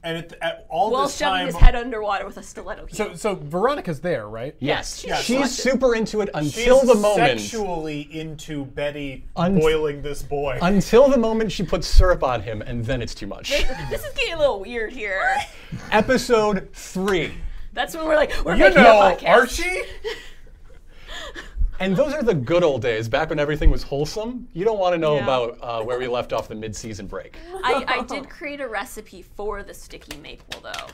And at all While this shoving time, his head underwater with a stiletto heel. so Veronica's there, right? Yes, Yes, she's she's super into it until the moment. sexually into Betty Un- boiling this boy. Until the moment she puts syrup on him, and then it's too much. This is getting a little weird here. Episode 3. That's when we're like, we're You making know, a podcast. Archie? And those are the good old days, back when everything was wholesome. You don't want to know Yeah. about where we left off the mid-season break. I did create a recipe for the sticky maple though.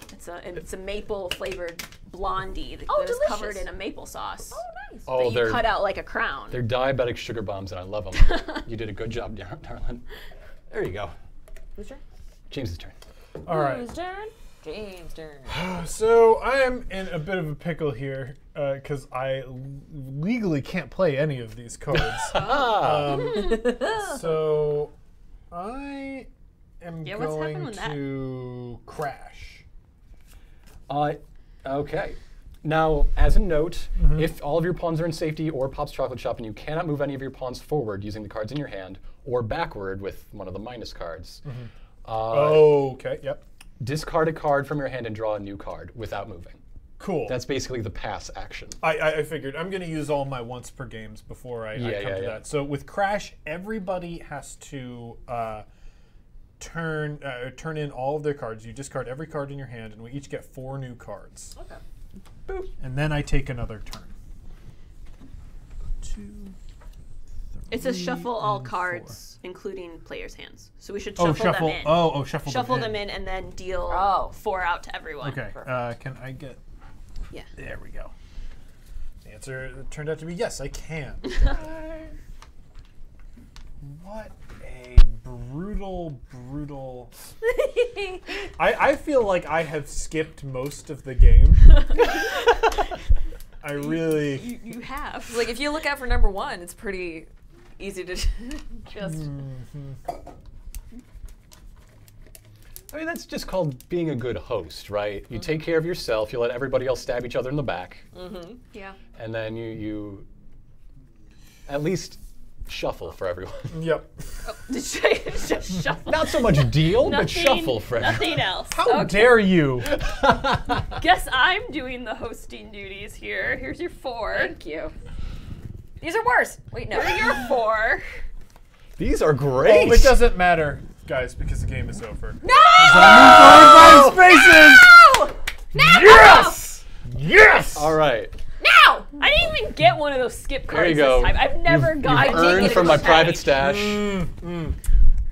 It's a maple flavored blondie that is delicious. covered in a maple sauce. Oh, nice. Oh, that you cut out like a crown. They're diabetic sugar bombs, and I love them. You did a good job, darling. There you go. Whose turn? James's turn. All right. Whose turn? James' turn. So I am in a bit of a pickle here because I legally can't play any of these cards. So I am Yeah, what's happened going with that? to crash. Okay. Now, as a note, if all of your pawns are in safety or Pop's Chocolate Shop and you cannot move any of your pawns forward using the cards in your hand or backward with one of the minus cards, Okay. Yep. discard a card from your hand and draw a new card without moving. Cool. That's basically the pass action. I figured I'm going to use all my once per games before I come to that. So with Crash, everybody has to turn in all of their cards. You discard every card in your hand, and we each get 4 new cards. Okay. Boop. And then I take another turn. 2, 3, It says shuffle all and cards, including players' hands. So we should 4. shuffle them in. Shuffle Shuffle them them in and then deal Oh. 4 out to everyone. Okay. Can I get? Yeah. There we go. The answer turned out to be yes, I can. What a brutal. I feel like I have skipped most of the game. I really. You have. Like, if you look out for number 1, it's pretty easy to just. I mean, that's just called being a good host, right? You take care of yourself, you let everybody else stab each other in the back, Yeah. and then you at least shuffle for everyone. Yep. Just shuffle. Not so much deal, but Nothing- shuffle for everyone. Nothing else. How dare you? Guess I'm doing the hosting duties here. Here's your 4. Thank you. These are worse. Wait, no. Here's your 4. These are great. Oh, it doesn't matter, guys, because the game is over. No! Spaces! No! Yes! Yes! All right. No! I didn't even get one of those skip cards There you go. this time. I've never got You've earned from my private stash.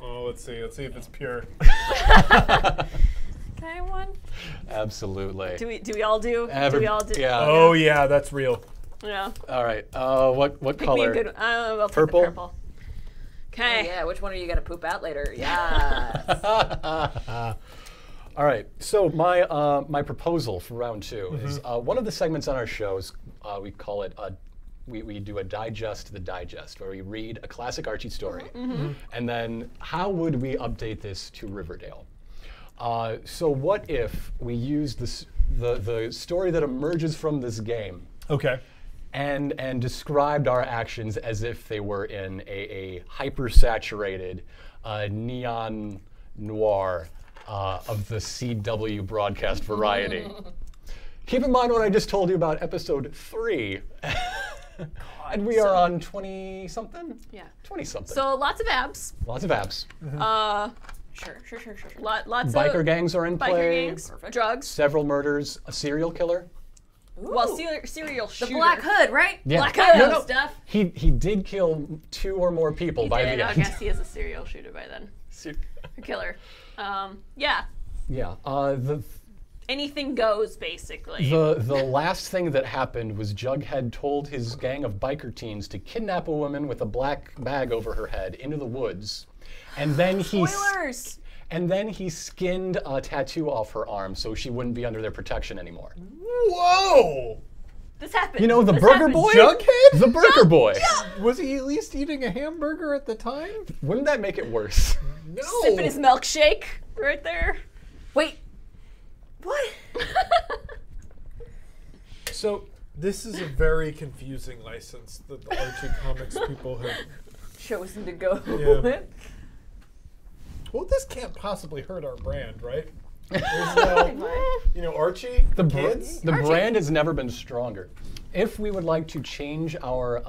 Oh, let's see if it's pure. Can I have one? Absolutely. Do we all do? Do we all do? Yeah. Oh yeah, that's real. Yeah. All right. What Pick me a color? good one. I'll take Purple? the purple. Okay. Yeah, which one are you going to poop out later? Yeah. All right. So my proposal for round 2 is one of the segments on our shows. We call it we do a digest the digest, where we read a classic Archie story, and then how would we update this to Riverdale? So what if we use the story that emerges from this game Okay. and described our actions as if they were in a hyper-saturated neon noir of the CW broadcast variety. Keep in mind what I just told you about episode 3. And we are on 20-something? Yeah. 20-something. So lots of abs. Lots of abs. Sure. Lots Biker of gangs are in biker play. gangs, drugs. Several murders. A serial killer. Well, serial The shooter. Black Hood, right? Yeah. Black Hood No, no. stuff. He did kill 2 or more people by Did, the I end. guess he is a serial shooter by then. A killer. Yeah. Yeah. anything goes, basically. The last thing that happened was Jughead told his gang of biker teens to kidnap a woman with a black bag over her head into the woods, and then Spoilers! And then he skinned a tattoo off her arm so she wouldn't be under their protection anymore. Whoa! This happened. You know the This Burger happened. Boy? Jughead? The Burger Boy. Was he at least eating a hamburger at the time? Wouldn't that make it worse? No. Sipping his milkshake right there. Wait. What? So this is a very confusing license that the Archie Comics people have. Chosen to go Yeah. with. Well, this can't possibly hurt our brand, right? There's no, Archie, The kids. brand has never been stronger. If we would like to change our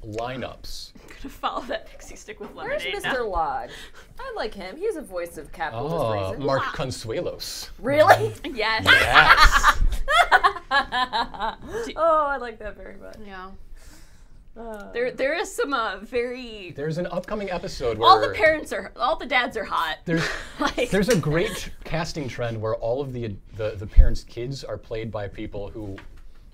lineups, I'm gonna follow that pixie stick with Where's lemonade Mr. now. Lodge? I like him. He's a voice of capitalist reason. Mark Consuelos. Really? Yes. Yes. Oh, I like that very much. Yeah. There is some very. There's an upcoming episode where All the dads are hot. There's a great casting trend where all of the parents' kids are played by people who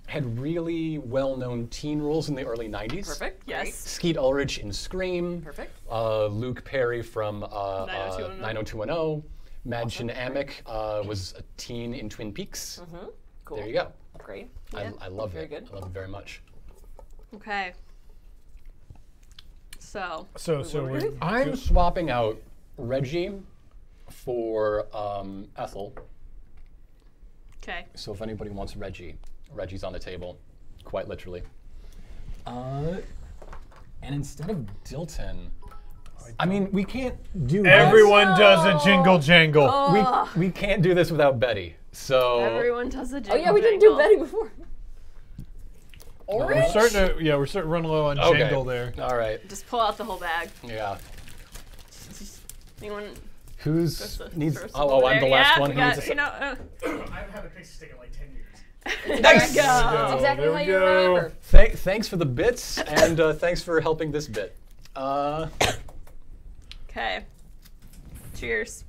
had really well-known teen roles in the early 90s. Perfect. Yes. Skeet Ulrich in Scream. Perfect. Luke Perry from 90210. 90210. Madgen Amick was a teen in Twin Peaks. Cool. There you go. Great. I love Very it. good. I love it very much. Okay. So. So we're. I'm swapping out Reggie for Ethel. Okay. So if anybody wants Reggie, Reggie's on the table, quite literally. And instead of Dilton, I mean, we can't do Everyone does a jingle jangle. this. We can't do this without Betty. So Everyone does a jingle. Oh yeah, we didn't do jangle. Betty before. We're starting to run low on Okay. jangle there. All right. Just pull out the whole bag. Yeah. Anyone? Who's needs? First Oh, I'm the last one we who got, needs you a. know, I haven't had a pixie stick in like 10 years. Nice. That's exactly there how we you go. remember. Thanks for the bits, and thanks for helping this bit. Okay. Cheers.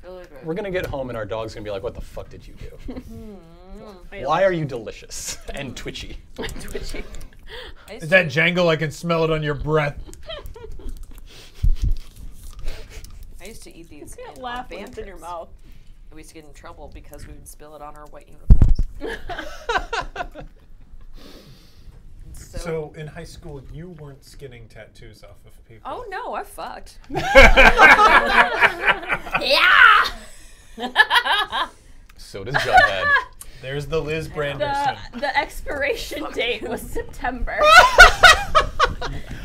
Really good. We're gonna get home, and our dog's gonna be like, "What the fuck did you do? Why are you delicious and twitchy?" Twitchy. Is that jangle? I can smell it on your breath. I used to eat these. Can't on laugh when band it's in your trips. mouth. We used to get in trouble because we would spill it on our white uniforms. So in high school, you weren't skinning tattoos off of people. Oh no, I fucked. So does Jughead. There's the Liz Branderson. The expiration date was September.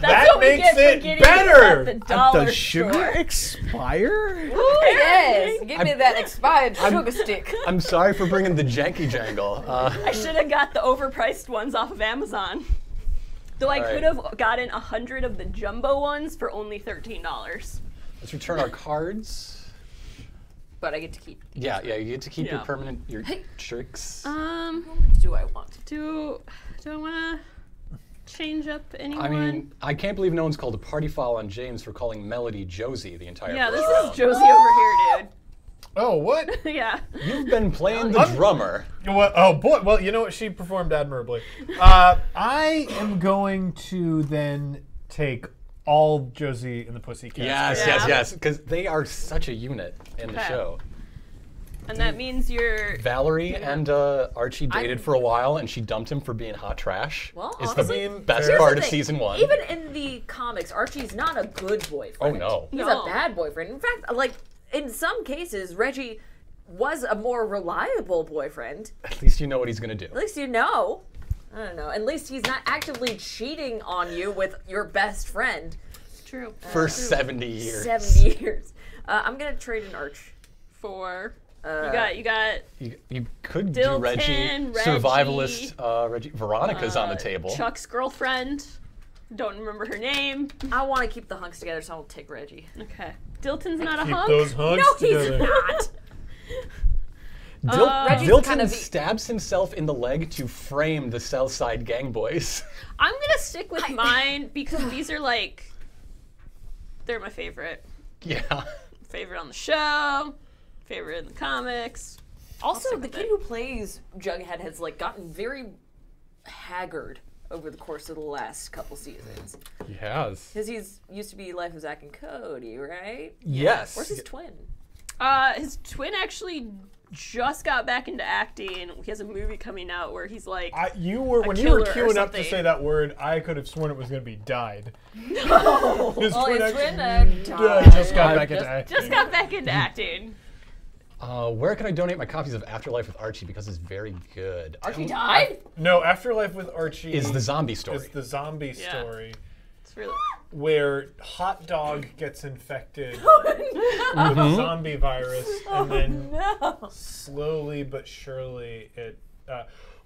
That what we makes get for it getting better. At the dollar Does sugar store. expire? Yes, give me that expired sugar stick. I'm sorry for bringing the janky jangle. I should have got the overpriced ones off of Amazon. Though I All right. could have gotten 100 of the jumbo ones for only $13. Let's return our cards. But I get to keep. Yeah, you get to keep your Yeah. permanent tricks. Do I want? Do I want to change up anyone? I mean, I can't believe no one's called a party foul on James for calling Melody Josie the entire yeah, first this round. is Josie over here, Oh, what? dude. Yeah. You've been playing the drummer. What? Oh boy. Well, you know what? She performed admirably. I am going to then take all Josie and the Pussycats. Yes, because they are such a unit in the Okay. show. And that means you're. Valerie and Archie dated for a while, and she dumped him for being hot trash. Well, it's honestly, the best Here's part the of thing, season 1. Even in the comics, Archie's not a good boyfriend. Oh, no. He's No. a bad boyfriend. In fact, like in some cases, Reggie was a more reliable boyfriend. At least you know what he's gonna do. At least you know. I don't know. At least he's not actively cheating on you with your best friend. True. For 70 years. 70 years. I'm gonna trade an Arch. For. You got. You could do Dilton, Reggie, Reggie, survivalist Reggie. Veronica's on the table. Chuck's girlfriend. Don't remember her name. I want to keep the hunks together, so I'll take Reggie. Okay. Dilton's not a Keep hunk. those hunks No, together. he's not. Reggie's Dilton kind of the- stabs himself in the leg to frame the Southside Gang Boys. I'm gonna stick with mine because these are like. They're my favorite. Yeah. Favorite on the show, favorite in the comics. Also, the kid who plays Jughead has like gotten very haggard over the course of the last couple seasons. He has. Because he's used to be Life of Zack and Cody, right? Yes. Where's his twin? His twin actually just got back into acting. He has a movie coming out where he's like When you were killer or queuing up to something. say that word, I could have sworn it was going to be died. no, His Well, twin his actually twin died. just got back into acting. just got back into acting. Where can I donate my copies of Afterlife with Archie because it's very good? Archie died? No, Afterlife with Archie Is the zombie story. is the zombie story It's really where Hot Dog gets infected with a zombie virus, and then slowly but surely it.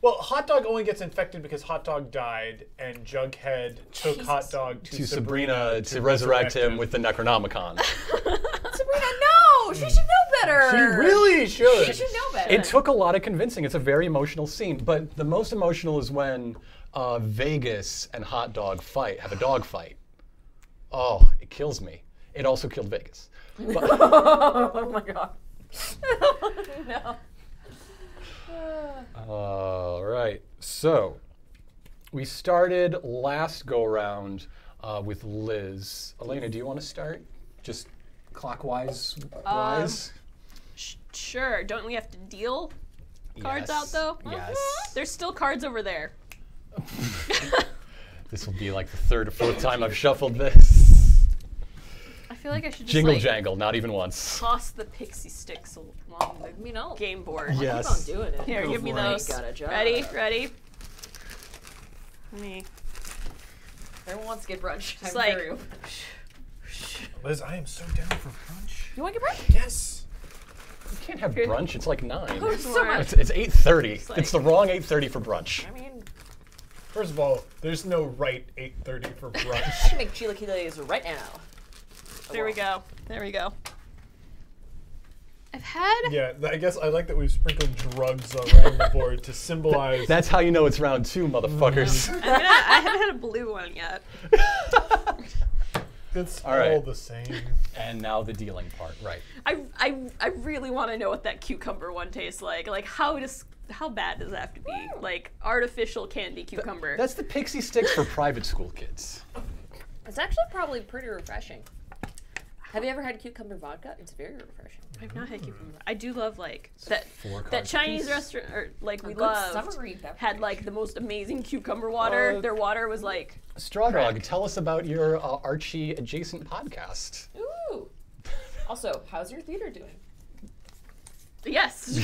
Well, Hot Dog only gets infected because Hot Dog died, and Jughead took Hot Dog to Sabrina to resurrect him with the Necronomicon. Sabrina, no! She should know better! She really should. She should know better. It took a lot of convincing. It's a very emotional scene, but the most emotional is when Vegas and Hot Dog have a dog fight. Oh, it kills me. It also killed Vegas. But, Oh my god. No. all right. So we started last go around with Liz. Elena, do you want to start? Just clockwise wise? sure. Don't we have to deal cards out Yes. though? Yes. There's still cards over there. This will be like the third or fourth time I've shuffled this. I feel like I should just Jingle like jangle, not even once. toss the pixie sticks along the You know, game board. Yes. keep on doing it. Here, give me for it. those. Got a job. Ready? Let me. Everyone wants to get brunch. Just I'm like- very open. Liz, I am so down for brunch. You want to get brunch? Yes. You can't have brunch. It's like 9. So much. It's 8:30. like- It's the wrong 8:30 for brunch. I mean, First of all, there's no right 8:30 for I brunch. can make chilaquiles right now. There we go. There we go. I've had. Yeah, I guess I like that we've sprinkled drugs around the board to symbolize. That's how you know it's round 2, motherfuckers. I haven't had a blue one yet. It's All right. all the same. And now the dealing part, right? I really want to know what that cucumber one tastes like. Like how bad does it have to be? Like artificial candy cucumber. That's the pixie sticks for private school kids. It's actually probably pretty refreshing. Have you ever had cucumber vodka? It's very refreshing. I've not had cucumber. I do love like that. 4 That cards Chinese apiece. restaurant, or like we good loved, summery beverage. had like the most amazing cucumber water. Uh, Their water was like. Straw Dog, Crack. tell us about your Archie adjacent podcast. Ooh. Also, how's your theater doing? Yes.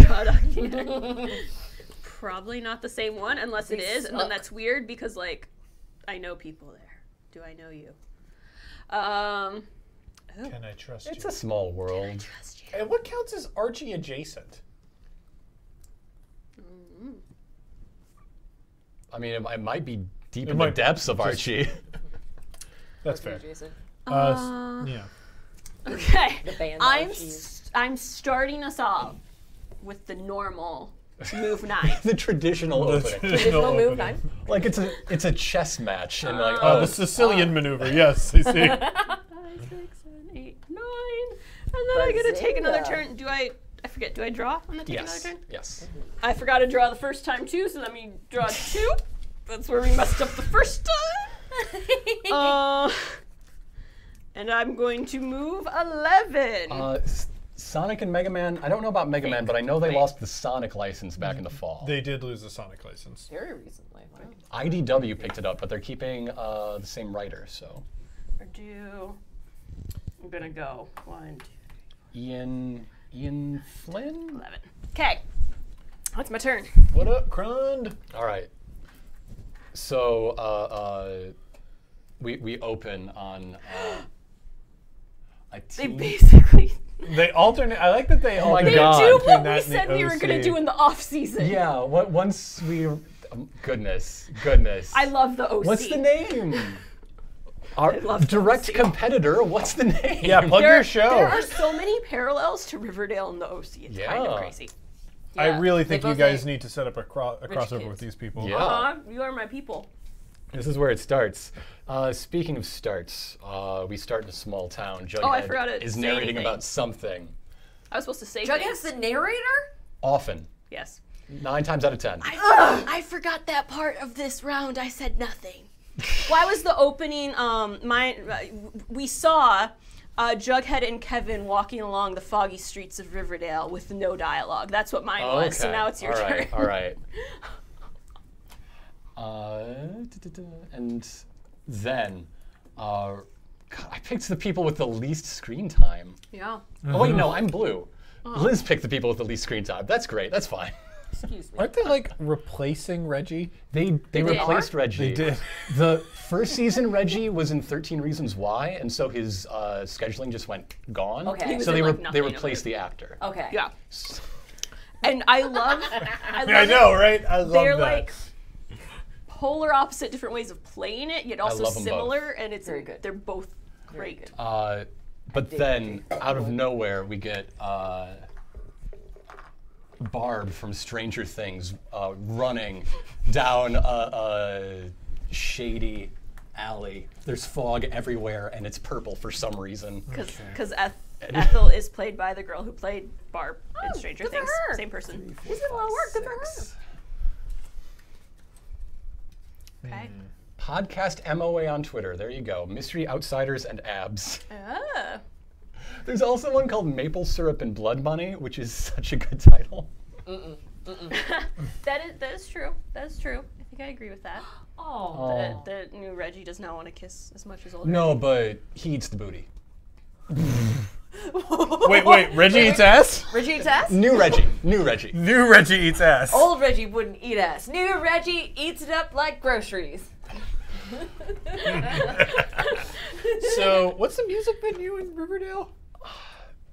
Probably not the same one, unless it They is, and then suck. that's weird because like, I know people there. Do I know you? Can I trust It's you? a small world. Trust you. And what counts as Archie adjacent? I mean, it might be deep It in the might depths of just- Archie. That's fair. Jason. Yeah. Okay. The band I'm Archies. I'm starting us off with the normal move 9. The traditional opening. Traditional move 9. Like it's a chess match, and like The Sicilian maneuver. Yes, I see. 5, 6, 7, 8, 9, and then I get to take another Bazinga. turn. Do I forget? Do I draw on the take yes, another turn? yes. I forgot to draw the first time too, so let me draw 2. That's where we messed up the first time. And I'm going to move 11. Sonic and Mega Man. I don't know about Mega Man, but I know they lost the Sonic license back in the fall. They did lose the Sonic license. Very recently. Wow. IDW picked it up, but they're keeping the same writer. So I'm gonna go 1, 2, Ian Flynn. 11. Okay, that's my turn. What up, Crund? All right. So we open on a They team. basically. They alternate. I like that they Oh my alternate. They God. do between what we that and the said we were gonna OC. do in the off season. Yeah. Once we. Goodness. I love the OC. What's the name? Our love direct OC. competitor. What's the name? Yeah, plug your show. There are so many parallels to Riverdale and the OC. It's kind Yeah. of crazy. I really They think you both guys make need to set up a crossover kids. with these people. Yeah. You are my people. This is where it starts. Speaking of starts, we start in a small town. Jughead I forgot to is say narrating anything. about something. I was supposed to say Jughead's things. the narrator? Often. Yes. 9 times out of 10. I forgot that part of this round. I said nothing. Why was the opening? We saw Jughead and Kevin walking along the foggy streets of Riverdale with no dialogue. That's what mine was. So now it's your turn. All right. And then, God, I picked the people with the least screen time. Yeah. Oh wait, no, I'm blue. Liz picked the people with the least screen time. That's great. That's fine. Excuse me. Aren't they like replacing Reggie? They replaced Reggie. They did. The first season, Reggie was in 13 Reasons Why, and so his scheduling just went gone. Okay. He was So in, they like, they nothing of replaced it. the actor. Okay. Yeah. And I love. I know, right? I love They're that. like polar opposite, different ways of playing it, yet also love 'em both. similar, and it's Very good. They're both great. But then, out of nowhere, we get Barb from Stranger Things running down a shady alley. There's fog everywhere, and it's purple for some reason. Because Ethel is played by the girl who played Barb in Stranger good for Things. her. Same person. This is a lot of work. Good for her. Okay. Podcast MOA on Twitter. There you go. Mystery Outsiders and Abs. Ah. There's also one called Maple Syrup and Blood Money, which is such a good title. That is true. That is true. I think I agree with that. Oh. The new Reggie does not want to kiss as much as old No, but he eats the booty. Wait, Reggie eats ass? Reggie eats ass? New Reggie. New Reggie. New Reggie eats ass. Old Reggie wouldn't eat ass. New Reggie eats it up like groceries. So, what's the music venue in Riverdale?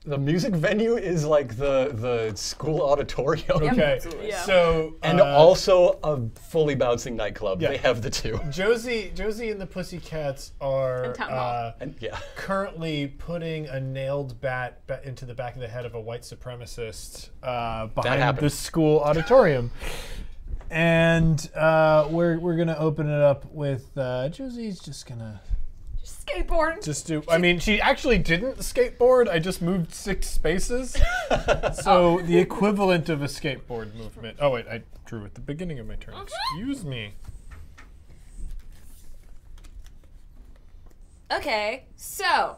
The music venue is like the school auditorium. Okay, Yeah. so And also a fully bouncing nightclub. Yeah. They have the two. Josie and the Pussycats are And Town Hall. And yeah. currently putting a nailed bat into the back of the head of a white supremacist behind happened. the school auditorium. And we're gonna open it up with Josie's just gonna Skateboard. just do. I mean, she actually didn't skateboard. I just moved 6 spaces, so the equivalent of a skateboard movement. Oh wait, I drew at the beginning of my turn. Excuse me. Okay, so.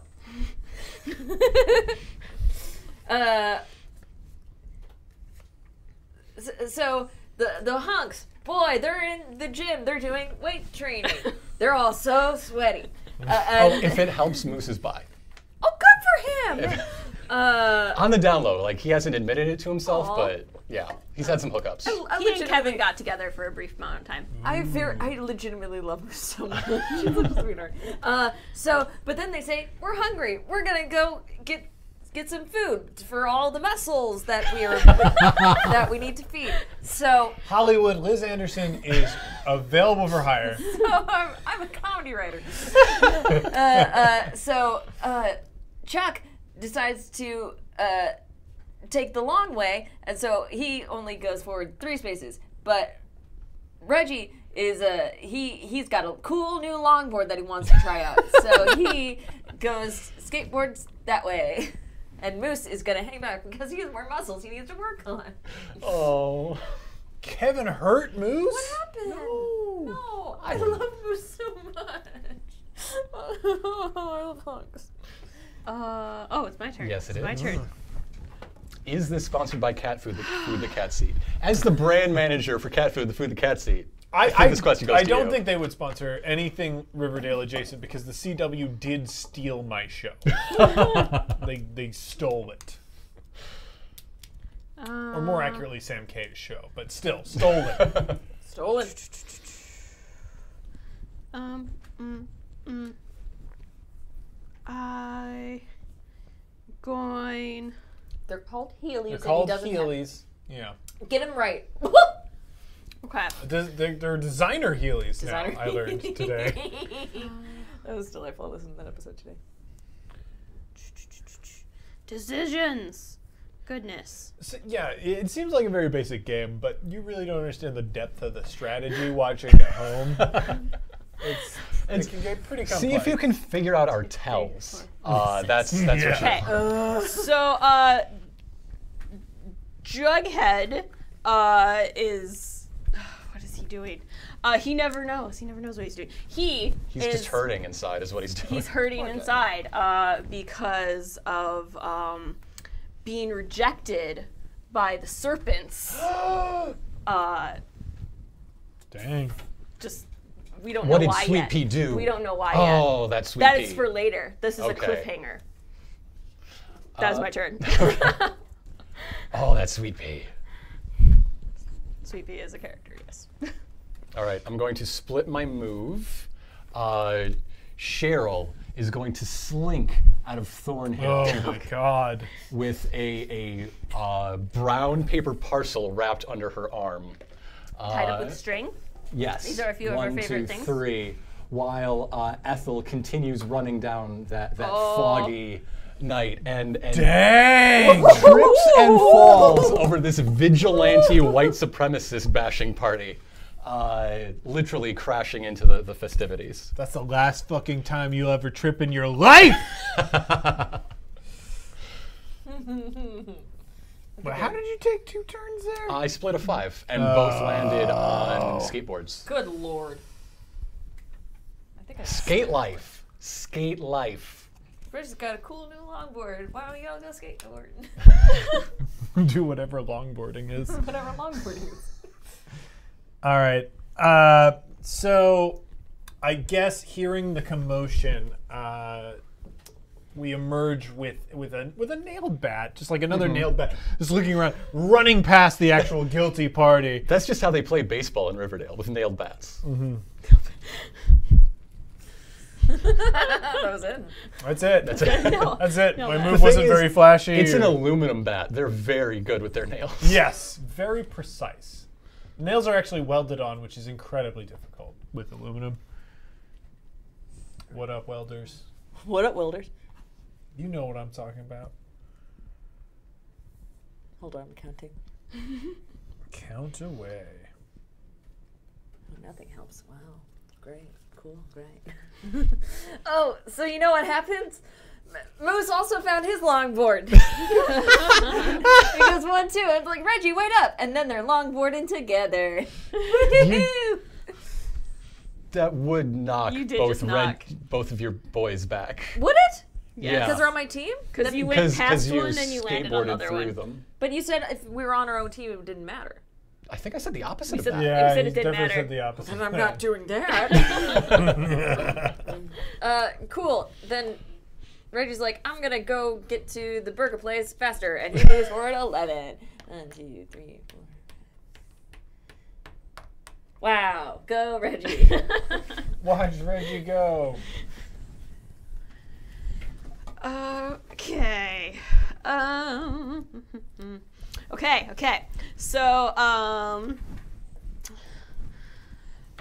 So the hunks, boy, they're in the gym. They're doing weight training. They're all so sweaty. If it helps, Moose is by. Oh, good for him. On the down low. Like, he hasn't admitted it to himself, Aw. but yeah, he's had some hookups. He and Kevin got together for a brief amount of time. I legitimately love her so much. She's such a sweetheart. But then they say, we're hungry. We're gonna go get some food for all the muscles that that we need to feed. So Hollywood, Liz Anderson is available for hire. I'm a comedy writer. Chuck decides to take the long way, and so he only goes forward 3 spaces. But Reggie is he's got a cool new longboard that he wants to try out, so he goes skateboards that way. And Moose is gonna hang back because he has more muscles he needs to work on. Oh. Kevin hurt Moose? What happened? No, I love Moose so much. I love hunks. It's my turn. Yes, it It's my is. turn. Is this sponsored by Cat Food, the Food the Cats Eat? As the brand manager for Cat Food, the Food the Cats Eat, I think this question goes I to don't you. think they would sponsor anything Riverdale adjacent because the CW did steal my show. They stole it. Or more accurately, Sam K's show, but still, stole it. Stolen. They're called Heelys. They're and called he doesn't Heelys. Yeah. Get them right. Okay. They're designer Heelys Designer. now, I learned today. That was delightful. Listen to that episode today. Decisions. Goodness. So, yeah, it seems like a very basic game, but you really don't understand the depth of the strategy watching at home. It can get pretty complex. See if you can figure out our tells. That's what you Okay. So, Jughead is. What is he doing? He never knows. He never knows what he's doing. He's just hurting inside, is what he's doing. He's hurting inside because of being rejected by the serpents. Dang. Just we don't What know did why Sweet yet. Pea do? We don't know why yet. Oh, that's Sweet That Pea. is for later. This is a Okay. cliffhanger. That is my turn. Oh, that's Sweet Pea. Sweet Pea is a character, yes. All right, I'm going to split my move. Cheryl is going to slink out of Thornhill Oh my god. with a brown paper parcel wrapped under her arm. Tied up with string. Yes. These are a few of our 1, favorite 2, things. 3. While Ethel continues running down that Oh. foggy night and Dang! trips and falls over this vigilante white supremacist bashing party, literally crashing into the festivities. That's the last fucking time you'll ever trip in your life! But how did you take 2 turns there? I split a 5 and both landed on skateboards. Good lord. I think I Skate life. Skate life. Bridget's got a cool new longboard. Why don't y'all go skateboard? Do whatever longboarding is. Whatever longboarding is. All right. So I guess hearing the commotion, we emerge with a nailed bat, just like another nailed bat, just looking around, running past the actual guilty party. That's just how they play baseball in Riverdale, with nailed bats. That was it. That's it. That's it. That's it. My The move thing wasn't is, very flashy. It's an aluminum bat. They're very good with their nails. Yes, very precise. Nails are actually welded on, which is incredibly difficult with aluminum. What up, welders? What up, Wilders? You know what I'm talking about. Hold on, I'm counting. Count away. Oh, nothing helps. Wow. Great. Cool. Great. Oh, so you know what happens? Moose also found his longboard. He goes 1, 2. I'm like, Reggie, wait up. And then they're longboarding together. That would knock You did both just knock. both of your boys back. Would it? Yeah. Because they're on my team? Because you went past you one and you landed on skateboarded another through one. them. But you said if we were on our own team, it didn't matter. I think I said the opposite We of said- that. Yeah, said you it didn't definitely matter. said the opposite. And I'm not doing that. Cool. Then Reggie's like, I'm going to go get to the burger place faster. And he moves forward 11. 1, 2, 3, 4. Wow. Go, Reggie. Watch Reggie go. Okay. Okay. So,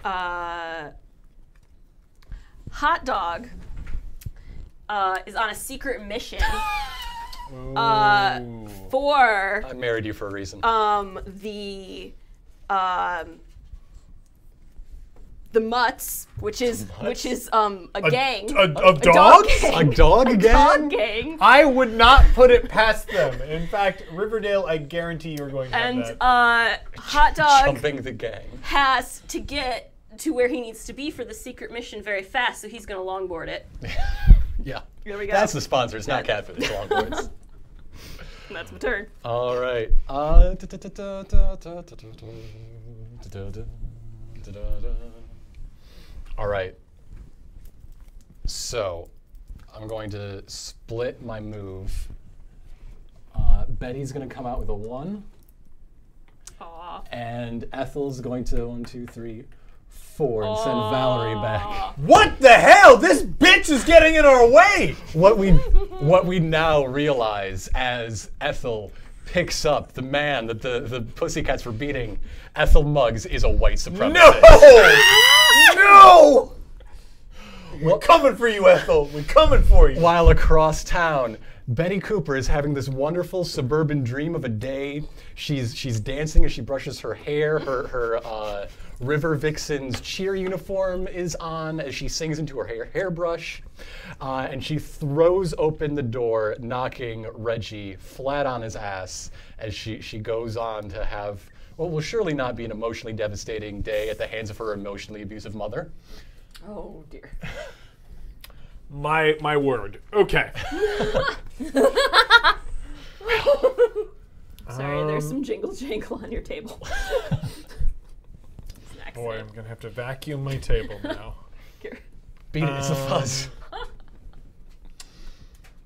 Hot Dog is on a secret mission for I married you for a reason. the Mutts, which is a gang. A dog? A dog again? Dog gang. I would not put it past them. In fact, Riverdale, I guarantee you're going to have And that. Hot Dog Jumping the gang. has to get to where he needs to be for the secret mission very fast, so he's going to longboard it. Yeah. Here we go. That's the sponsor. It's not Catfish Longboards. That's my turn. All right. All right. So, I'm going to split my move. Betty's going to come out with a 1. Aw. And Ethel's going to 1, 2, 3, 4 and send Valerie back. What the hell? This bitch is getting in our way! What we now realize as Ethel picks up the man that the Pussycats were beating, Ethel Muggs is a white supremacist. No! No! We're coming for you, Ethel. We're coming for you. While across town, Betty Cooper is having this wonderful suburban dream of a day. She's dancing as she brushes her hair. Her River Vixen's cheer uniform is on as she sings into her hairbrush. And she throws open the door, knocking Reggie flat on his ass as she goes on to have what will surely not be an emotionally devastating day at the hands of her emotionally abusive mother. Oh dear. My word. Okay. Sorry, there's some jingle jangle on your table. Boy, I'm gonna have to vacuum my table now. Here. Beat it, it's a fuzz.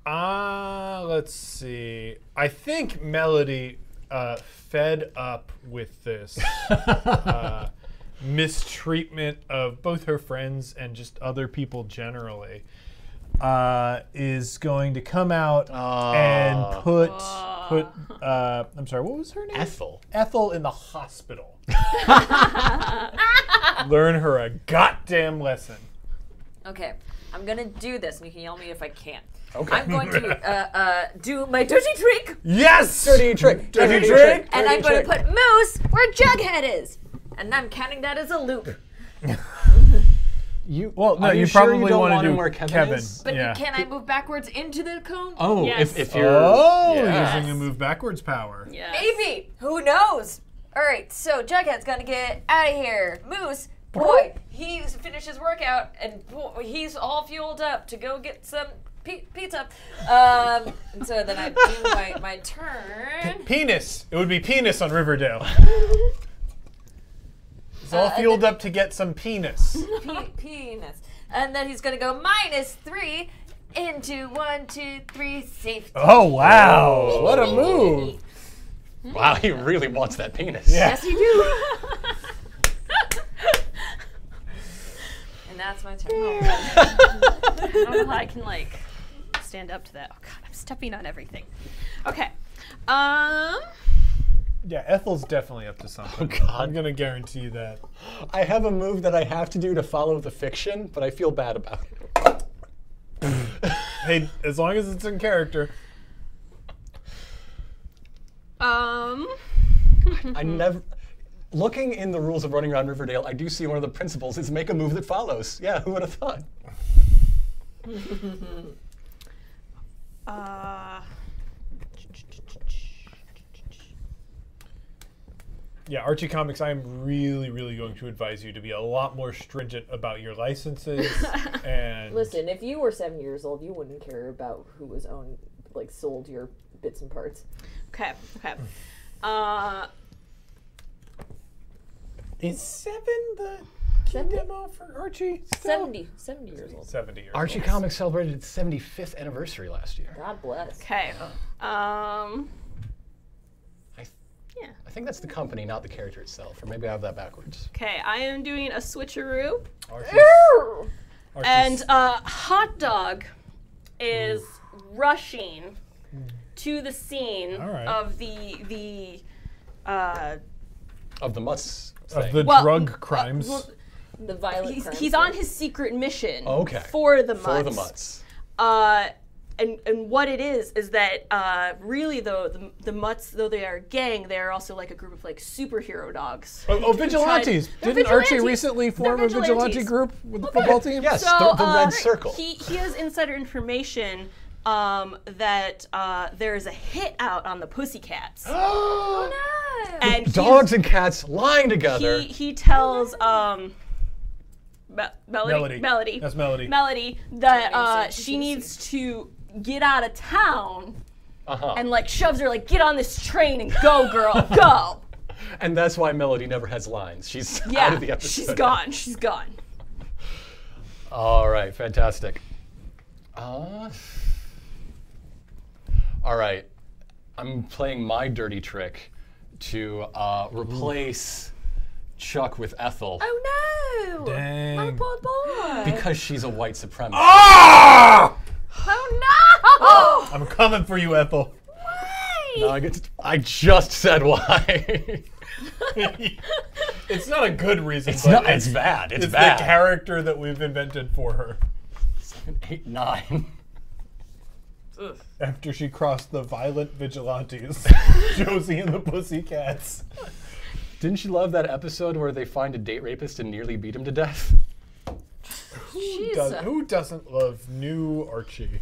Let's see. I think Melody fed up with this mistreatment of both her friends and just other people generally, is going to come out and put I'm sorry, what was her name? Ethel in the hospital. Learn her a goddamn lesson. Okay, I'm gonna do this, and you can yell at me if I can't. Okay. I'm going to do my dirty trick. Yes! Dirty trick. Dirty trick! And I'm going to put Moose where Jughead is. And I'm counting that as a loop. You no, you sure probably don't want to him do where Kevin. is? But Yeah. can I move backwards into the cone? Oh, Yes. if you're Oh, using a move backwards power. Yes. Maybe. Who knows? All right, so Jughead's going to get out of here. Moose, boy, he finished his workout, and he's all fueled up to go get some pizza. And so then I do my turn. Penis. It would be penis on Riverdale. He's all fueled up to get some penis. Penis. And then he's going to go -3 into 1, 2, 3, safety. Oh, wow. What a move. Wow, he really wants that penis. Yeah. Yes, you do. And that's my turn. I don't know how I can stand up to that. Oh god, I'm stepping on everything. Okay. Yeah, Ethel's definitely up to something. Oh, God. I'm going to guarantee that. I have a move that I have to do to follow the fiction, but I feel bad about it. Hey, as long as it's in character. I never. Looking in the rules of running around Riverdale, I do see one of the principles is make a move that follows. Yeah, who would have thought? Yeah, Archie Comics, I'm really, really going to advise you to be a lot more stringent about your licenses. And Listen, if you were 7 years old, you wouldn't care about who was sold your bits and parts. Okay. Is 7 the key demo for Archie? Still? 70 years old. 70 years Archie old. Comics celebrated its 75th anniversary last year. God bless. Okay. I think that's the company, not the character itself. Or maybe I have that backwards. Okay, I am doing a switcheroo. Archie's And Hot Dog is rushing to the scene All right. of the Of the mutts of thing. the well, drug crimes. The violent crimes. he's on his secret mission Okay. for the mutts. For the mutts. And what it is that really though the mutts, though they are a gang, they are also like a group of like superhero dogs. Oh, vigilantes. They're Didn't Archie vigilantes. recently form They're a vigilante vigilantes. group with the football team? Yes, So the Red Circle. He has insider information that there's a hit out on the Pussycats. Oh no! And Dogs and cats lying together. he tells Melody. That's Melody. Melody that she needs to get out of town and like shoves her like, get on this train and go, girl, go. And that's why Melody never has lines. She's out of the Yeah, episode. she's gone. She's gone. All right, fantastic. All right, I'm playing my dirty trick to replace Chuck with Ethel Oh no! Dang. My poor boy. because she's a white supremacist. Ah! Oh no! I'm coming for you, Ethel. No, I just said why. It's not a good reason. It's but not. It's bad. It's It's bad. the character that we've invented for her. 7, 8, 9. after she crossed the violent vigilantes, Josie and the Pussycats. Didn't you love that episode where they find a date rapist and nearly beat him to death? Who doesn't love new Archie?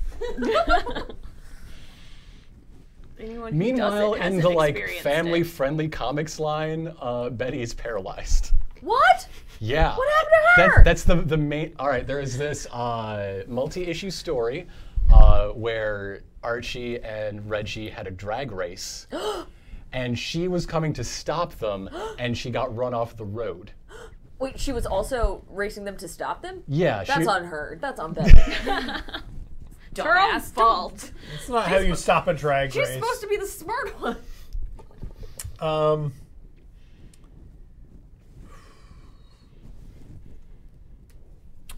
Anyone who Meanwhile, doesn't in hasn't the like experienced family-friendly comics line, Betty is paralyzed. What? Yeah. What happened to her? That's the main. All right, there is this multi-issue story where Archie and Reggie had a drag race, and she was coming to stop them, and she got run off the road. Wait, she was also racing them to stop them? Yeah, That's she, on her. That's on Betty. It's her own Dumbass. fault. It's not how you stop a drag She's race. supposed to be the smart one.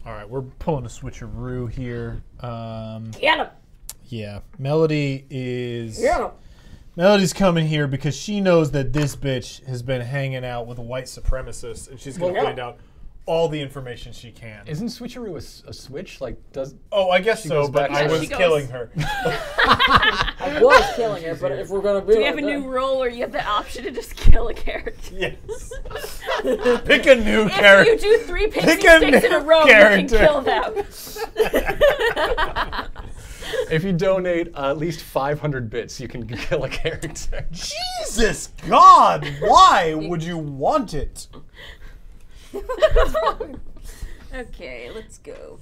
All right, we're pulling a switcheroo here. Get him. Yeah, Melody is. Get him. Melody's coming here because she knows that this bitch has been hanging out with a white supremacist, and she's going to Well, find out all the information she can. Isn't Switcheroo a switch? Like, does Oh, I guess so, goes but back I to- was She goes- killing her. I was killing her, but if we're gonna be Do you have a new role where you have the option to just kill a character? Yes. Pick a new If character. you do 3 pixie Pick a sticks in a new row, character. you can kill them. if you donate at least 500 bits, you can kill a character. Jesus God! Why would you want it? Okay, let's go.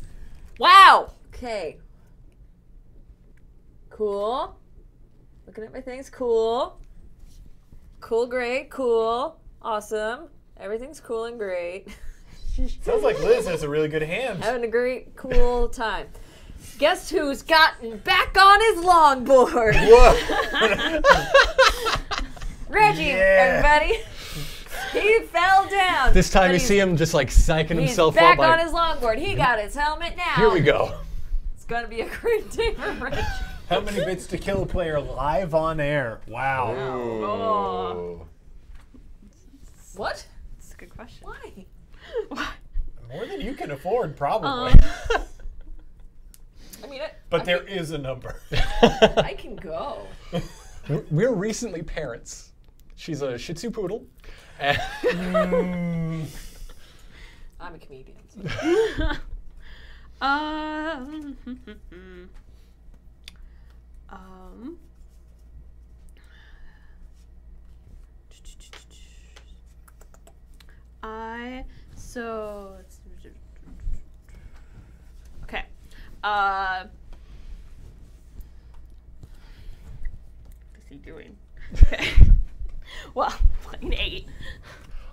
Wow. Okay. Cool. Looking at my things. Cool. Cool, great, cool. Awesome. Everything's cool and great. Sounds like Liz has a really good hand. Having a great, cool time. Guess who's gotten back on his longboard? Whoa. Reggie, Yeah. everybody. He fell down. This time but you he's- see him just like psyching He's himself back up. on Like, his longboard. He got his helmet now. here we go. It's gonna be a great day for Reggie. How many bits to kill a player live on air? Wow. Oh. What? That's a good question. Why? More than you can afford, probably. I mean, but there is a number. I can go. We're recently parents. She's a Shih Tzu poodle. And I'm a comedian. So. Okay. What's he doing? Okay. Well, playing 8.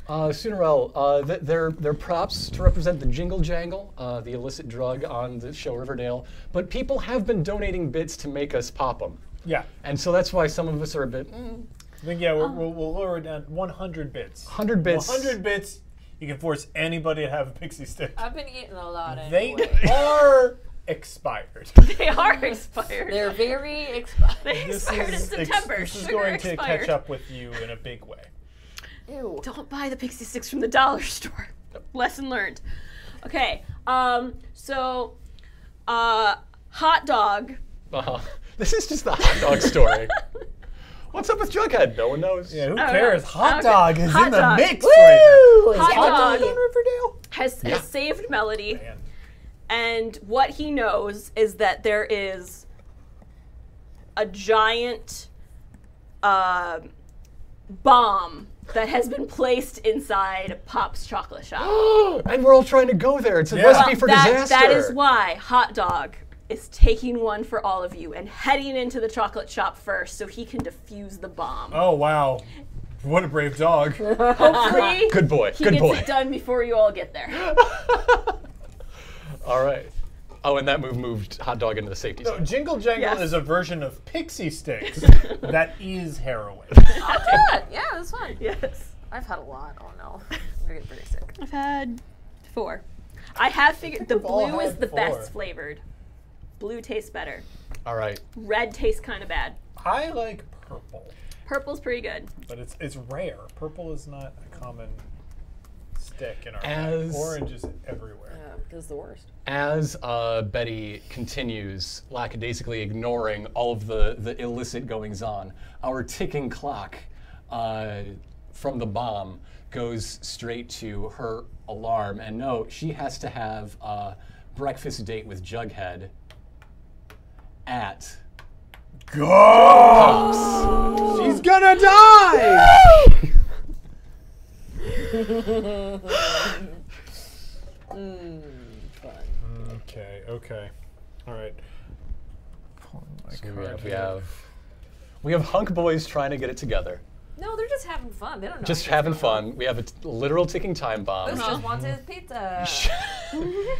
Sunerel, they're props to represent the jingle jangle, the illicit drug on the show Riverdale, but people have been donating bits to make us pop them. Yeah. And so that's why some of us are a bit, I think, yeah, we'll lower it down 100 bits. 100 bits. 100 bits, you can force anybody to have a pixie stick. I've been eating a lot They anyway. are expired. They are expired. They're very expired. They expired in September. This is Sugar going to expired. catch up with you in a big way. Ew. Don't buy the pixie sticks from the dollar store. Lesson learned. Okay. So, hot dog. This is just the hot dog story. What's up with Jughead? No one knows. Yeah, who I don't cares? know. Hot Okay. dog is Hot in the dog. mix right Woo! Hot Hot dog. dog. Riverdale? Has saved Melody, now. Man. and what he knows is that there is a giant bomb that has been placed inside Pop's chocolate shop. And we're all trying to go there. It's a Yeah. recipe for disaster. That is why Hot Dog is taking one for all of you and heading into the chocolate shop first so he can defuse the bomb. Oh, wow. What a brave dog. Hopefully, Good boy. he Good gets boy. it done before you all get there. All right. Oh, and that move moved Hot Dog into the safety So, zone. Jingle Jangle Yes. is a version of pixie sticks that is heroin. Yeah, that's fine. Yes. I've had a lot. Oh no. I'm gonna get pretty sick. I've had 4. I have figured the We've all blue is had the 4. best flavored. Blue tastes better. All right. Red tastes kind of bad. I like purple, Purple's pretty good. but it's rare. Purple is not a common stick in our As- bag. Orange is everywhere. Because the worst. As Betty continues lackadaisically ignoring all of the illicit goings-on, our ticking clock from the bomb goes straight to her alarm. And no, she has to have a breakfast date with Jughead at Go! She's gonna die! Fun. Okay. All right. So we have hunk boys trying to get it together. No, they're just having fun. They don't know. Just what's having going on. fun. We have a literal ticking time bomb. Moose just wants his pizza.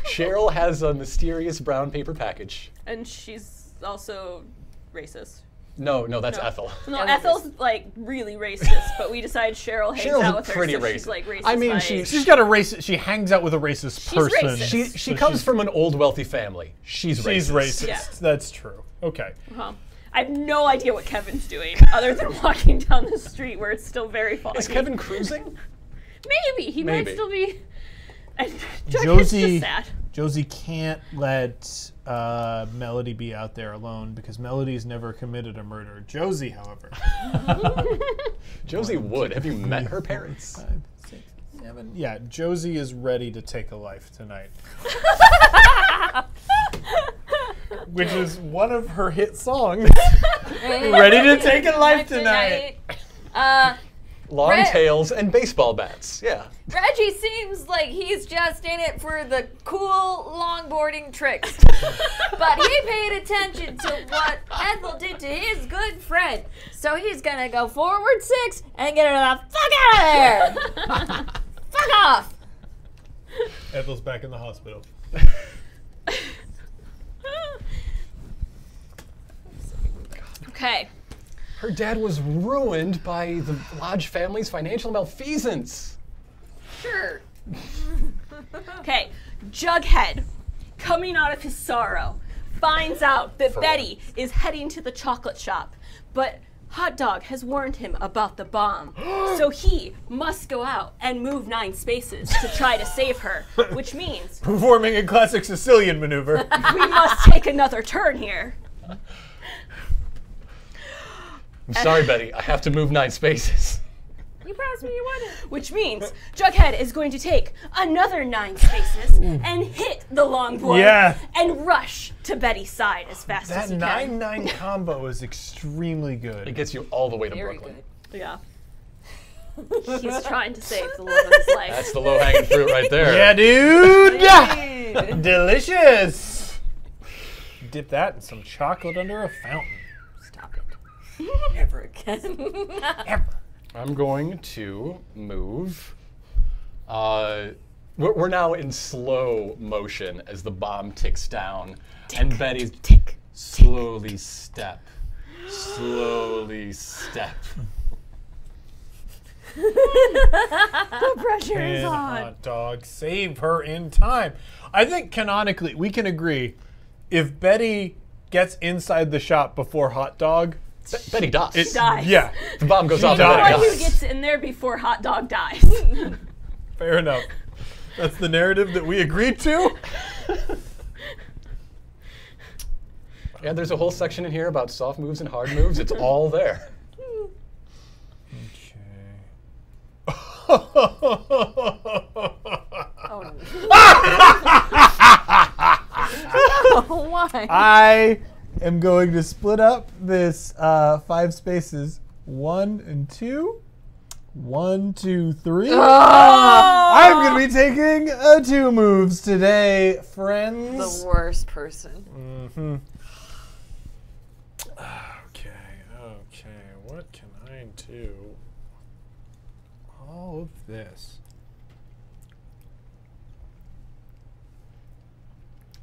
Cheryl has a mysterious brown paper package. And she's also racist. No, that's No. Ethel. No, Yeah, Ethel's like really racist, but we decided Cheryl hangs Cheryl's out with her, pretty so racist. she's like racist. I mean, by- She's got a racist. She hangs out with a racist She's person. racist. She comes from an old wealthy family. She's She's racist. Yeah. That's true. Okay. Uh-huh. I have no idea what Kevin's doing, other than walking down the street where it's still very foggy. Is Kevin cruising? Maybe he might Maybe. still be. And Jughead's Josie, just sad. Josie can't let Melody be out there alone because Melody's never committed a murder. Josie, however. Josie would. Have you met her parents? 5, 6, 7. Yeah, Josie is ready to take a life tonight. Which is one of her hit songs. Ready to take a life tonight. Long Red- tails and baseball bats. Yeah. Reggie seems like he's just in it for the cool longboarding tricks. But he paid attention to what Ethel did to his good friend. So he's gonna go forward 6 and get her the fuck out of there! Fuck off! Ethel's back in the hospital. Okay. Her dad was ruined by the Lodge family's financial malfeasance. Sure. Okay. Jughead, coming out of his sorrow, finds out that Betty is heading to the chocolate shop, but Hot Dog has warned him about the bomb, so he must go out and move 9 spaces to try to save her, which means Performing a classic Sicilian maneuver. we must take another turn here. I'm sorry, Betty. I have to move 9 spaces. You promised me you would. Which means Jughead is going to take another 9 spaces and hit the longboard Yeah. and rush to Betty's side as fast That as he can. 9-9 combo is extremely It good. gets you all the way to Very Brooklyn. good. Yeah. He's trying to save the love of his life. That's the low-hanging fruit right there. Yeah, dude! Hey. Delicious! Dip that in some chocolate under a fountain. Stop it. Never again. I'm going to move. We're now in slow motion as the bomb ticks down, and Betty slowly step. The pressure is And on. Hot Dog, save her in time. I think canonically, we can agree, if Betty gets inside the shop before Hot Dog, Betty dies. Dies. yeah, The bomb goes off. dies. And Betty Or who dies. gets in there before Hot Dog dies. fair enough. That's the narrative that we agreed to. Yeah, there's a whole section in here about soft moves and hard moves. It's all there. Oh, why? I am going to split up this 5 spaces. 1 and 2. 1, 2, 3. I'm going to be taking 2 moves today, friends. The worst person. Okay. What can I do? All of this.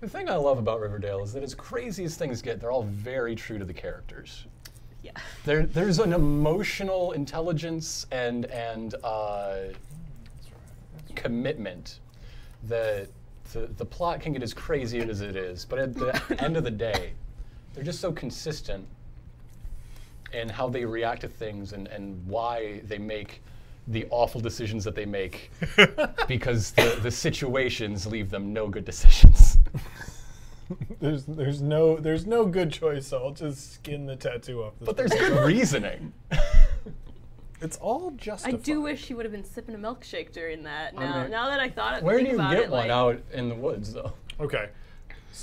The thing I love about Riverdale is that as crazy as things get, they're all very true to the characters. Yeah. There's an emotional intelligence and commitment that the plot can get as crazy as it is, but at the end of the day, they're just so consistent in how they react to things and why they make the awful decisions that they make because the situations leave them no good decisions. There's no good choice, so I'll just skin the tattoo off this. But there's good reasoning. It's all I justified. do wish he would have been sipping a milkshake during that. mean, Now that I thought it, Where do think you about get it, one like, out in the woods, though? Okay.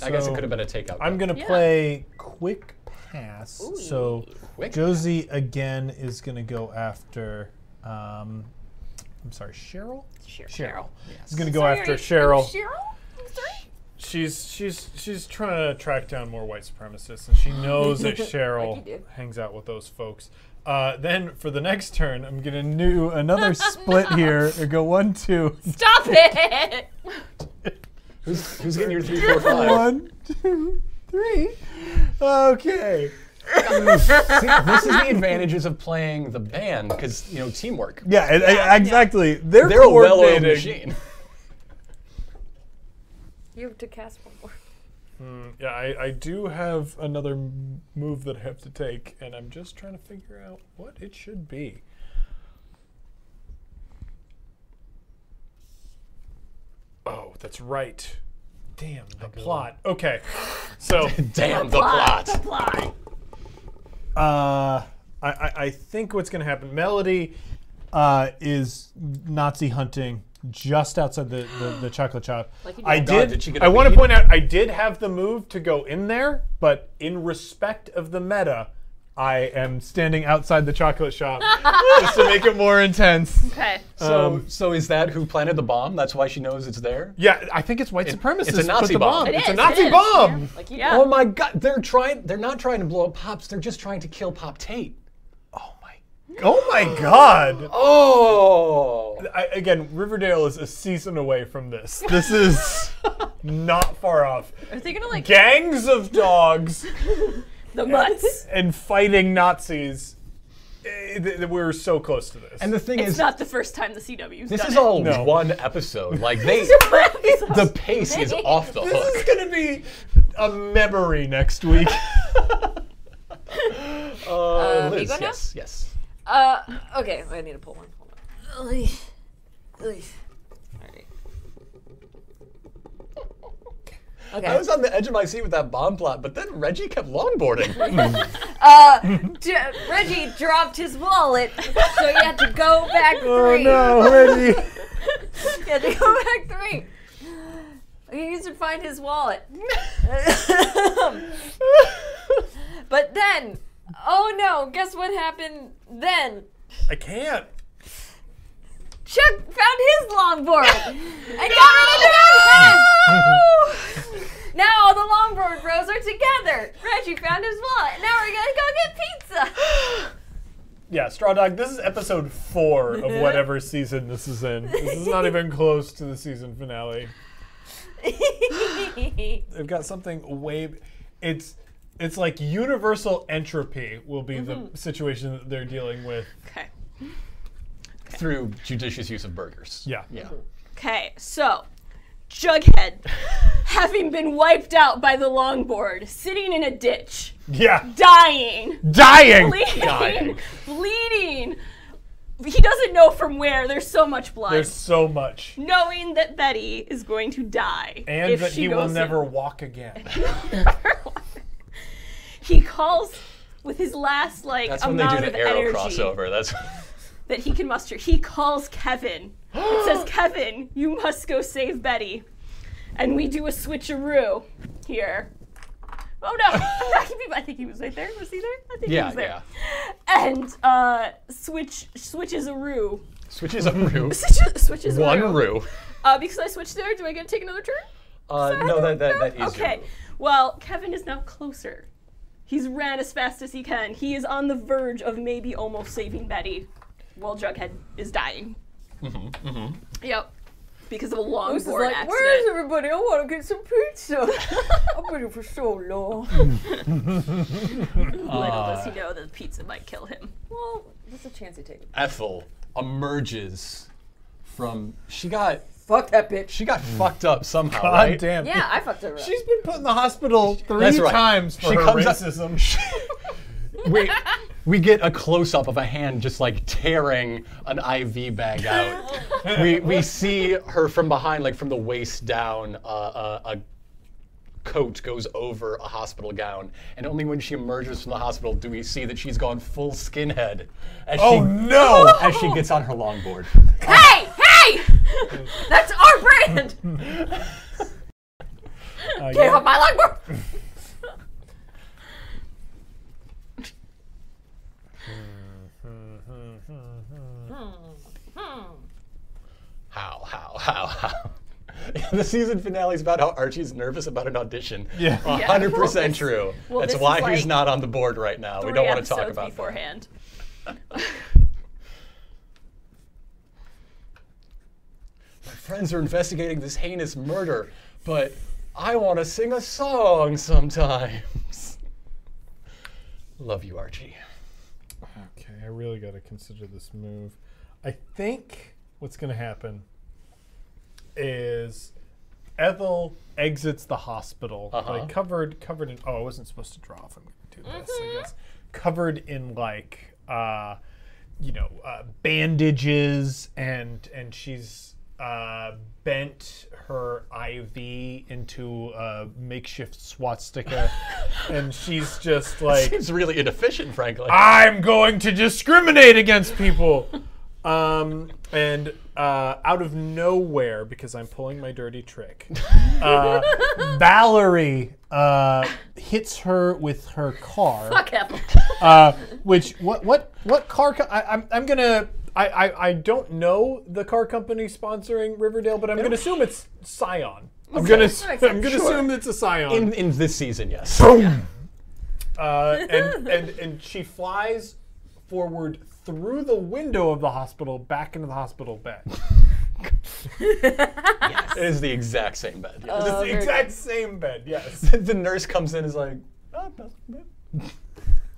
I guess it So could have been a takeout. I'm cup. gonna Yeah. play quick pass. Ooh. So Quick Josie again is gonna go after. I'm sorry, Cheryl. Cheryl. He's gonna go Sorry, after are you Cheryl. Cheryl? I'm sorry. She's trying to track down more white supremacists, and she knows that Cheryl Like you do. hangs out with those folks. Then for the next turn, I'm gonna do another split here. Or go 1, 2. Stop it! Who's getting your 3, 4, 5? 1, 2, 3. Okay. See, this is the advantages of playing the band, because teamwork. Yeah, exactly. They're They're a well-oiled coordinating. machine. You have to cast one more. Yeah, I do have another move that I have to take, and I'm just trying to figure out what it should be. Oh, that's right. Damn, the plot. Okay, so Damn the plot. The plot. I think what's going to happen, Melody is Nazi hunting just outside the chocolate shop. Like you I did. God, did. did she get a I want to bead? point out I did have the move to go in there, but in respect of the meta, I am standing outside the chocolate shop just to make it more intense. Okay. So is that who planted the bomb? That's why she knows it's there? Yeah, I think it's white supremacists. it's a Nazi put the bomb. It It's a is, Nazi it is, bomb. Like you Yeah. Oh my God! They're not trying to blow up Pops. They're just trying to kill Pop Tate. Oh my God. Oh. Again, Riverdale is a season away from this. This is not far off. Are they gonna like Gangs of dogs the mutts? and fighting Nazis. We're so close to this. And the thing It's is, not the first time the CW's this done is it. all No. one episode. Like the pace is off the this hook. is going to be a memory next week. Liz, you go now? yes. Okay, I need to pull one. Hold on. Alright. Okay. I was on the edge of my seat with that bomb plot, but then Reggie kept longboarding. Reggie dropped his wallet, so he had to go back 3. Oh no, Reggie. He had to go back 3. He needs to find his wallet. But then, oh no, guess what happened then? I can't. Chuck found his longboard and got rid of Jughead. Now all the longboard rows are together. Reggie found his wallet. Now we're gonna go get pizza. Yeah, Straw Dog, this is episode 4 of whatever season this is in. This is not even close to the season finale. They've got something way... It's like universal entropy will be the situation that they're dealing with. Okay. Through judicious use of burgers. Yeah. Okay, so Jughead, having been wiped out by the longboard, sitting in a ditch, Yeah. dying, Dying! bleeding. He doesn't know from where. There's so much blood. There's so much. Knowing that Betty is going to die. And if that she he will goes in. never walk again. He calls with his last That's when they amount do of the arrow energy crossover. That's that he can muster. He calls Kevin. It says, "Kevin, you must go save Betty." And we do a switcheroo here. Oh no! I think he was right there. Was he there? I think he was there. And switches a roo. Switches a roo. Switches a One roo. roo. Because I switched there, do I get to take another turn? No, that is Okay. your move. Well, Kevin is now closer. He's ran as fast as he can. He is on the verge of maybe almost saving Betty while Jughead is dying. Yep. Because of a longboard This is like, accident. where's everybody? I want to get some pizza. I've been here for so long. Little does he know that the pizza might kill him. Well, there's a chance you take it. Ethel emerges from. She got Fuck that bitch. fucked up somehow, God right? damn. Yeah, I fucked her up. She's been put in the hospital 3 That's right. times for She her comes up- racism. Wait, We get a close-up of a hand just like tearing an IV bag out. we see her from behind, like from the waist down, a coat goes over a hospital gown, and only when she emerges from the hospital do we see that she's gone full skinhead. As as she gets on her longboard. Hey! That's our brand! Get off my longboard! How? The season finale is about how Archie's nervous about an audition. Yeah. 100% true. Well, That's this why is he's like not on the board right now. We don't want to talk about that. beforehand. My friends are investigating this heinous murder, but I want to sing a song sometimes. Love you, Archie. Okay, I really got to consider this move. I think what's going to happen is Ethel exits the hospital, like covered in. Oh, I wasn't supposed to draw if I'm going to do this. I guess covered in like bandages, and she's bent her IV into a makeshift swastika, and she's just like, Seems really inefficient, frankly. I'm going to discriminate against people. And out of nowhere, because I'm pulling my dirty trick, Valerie hits her with her car. Fuck Ethel. Which what car? I don't know the car company sponsoring Riverdale, but I'm gonna assume it's Scion. I'm gonna assume it's a Scion. In this season, yes. And she flies forward through the window of the hospital back into the hospital bed. It is the exact same bed. Yes. It's the exact same bed, yes. The nurse comes in and is like, oh, no.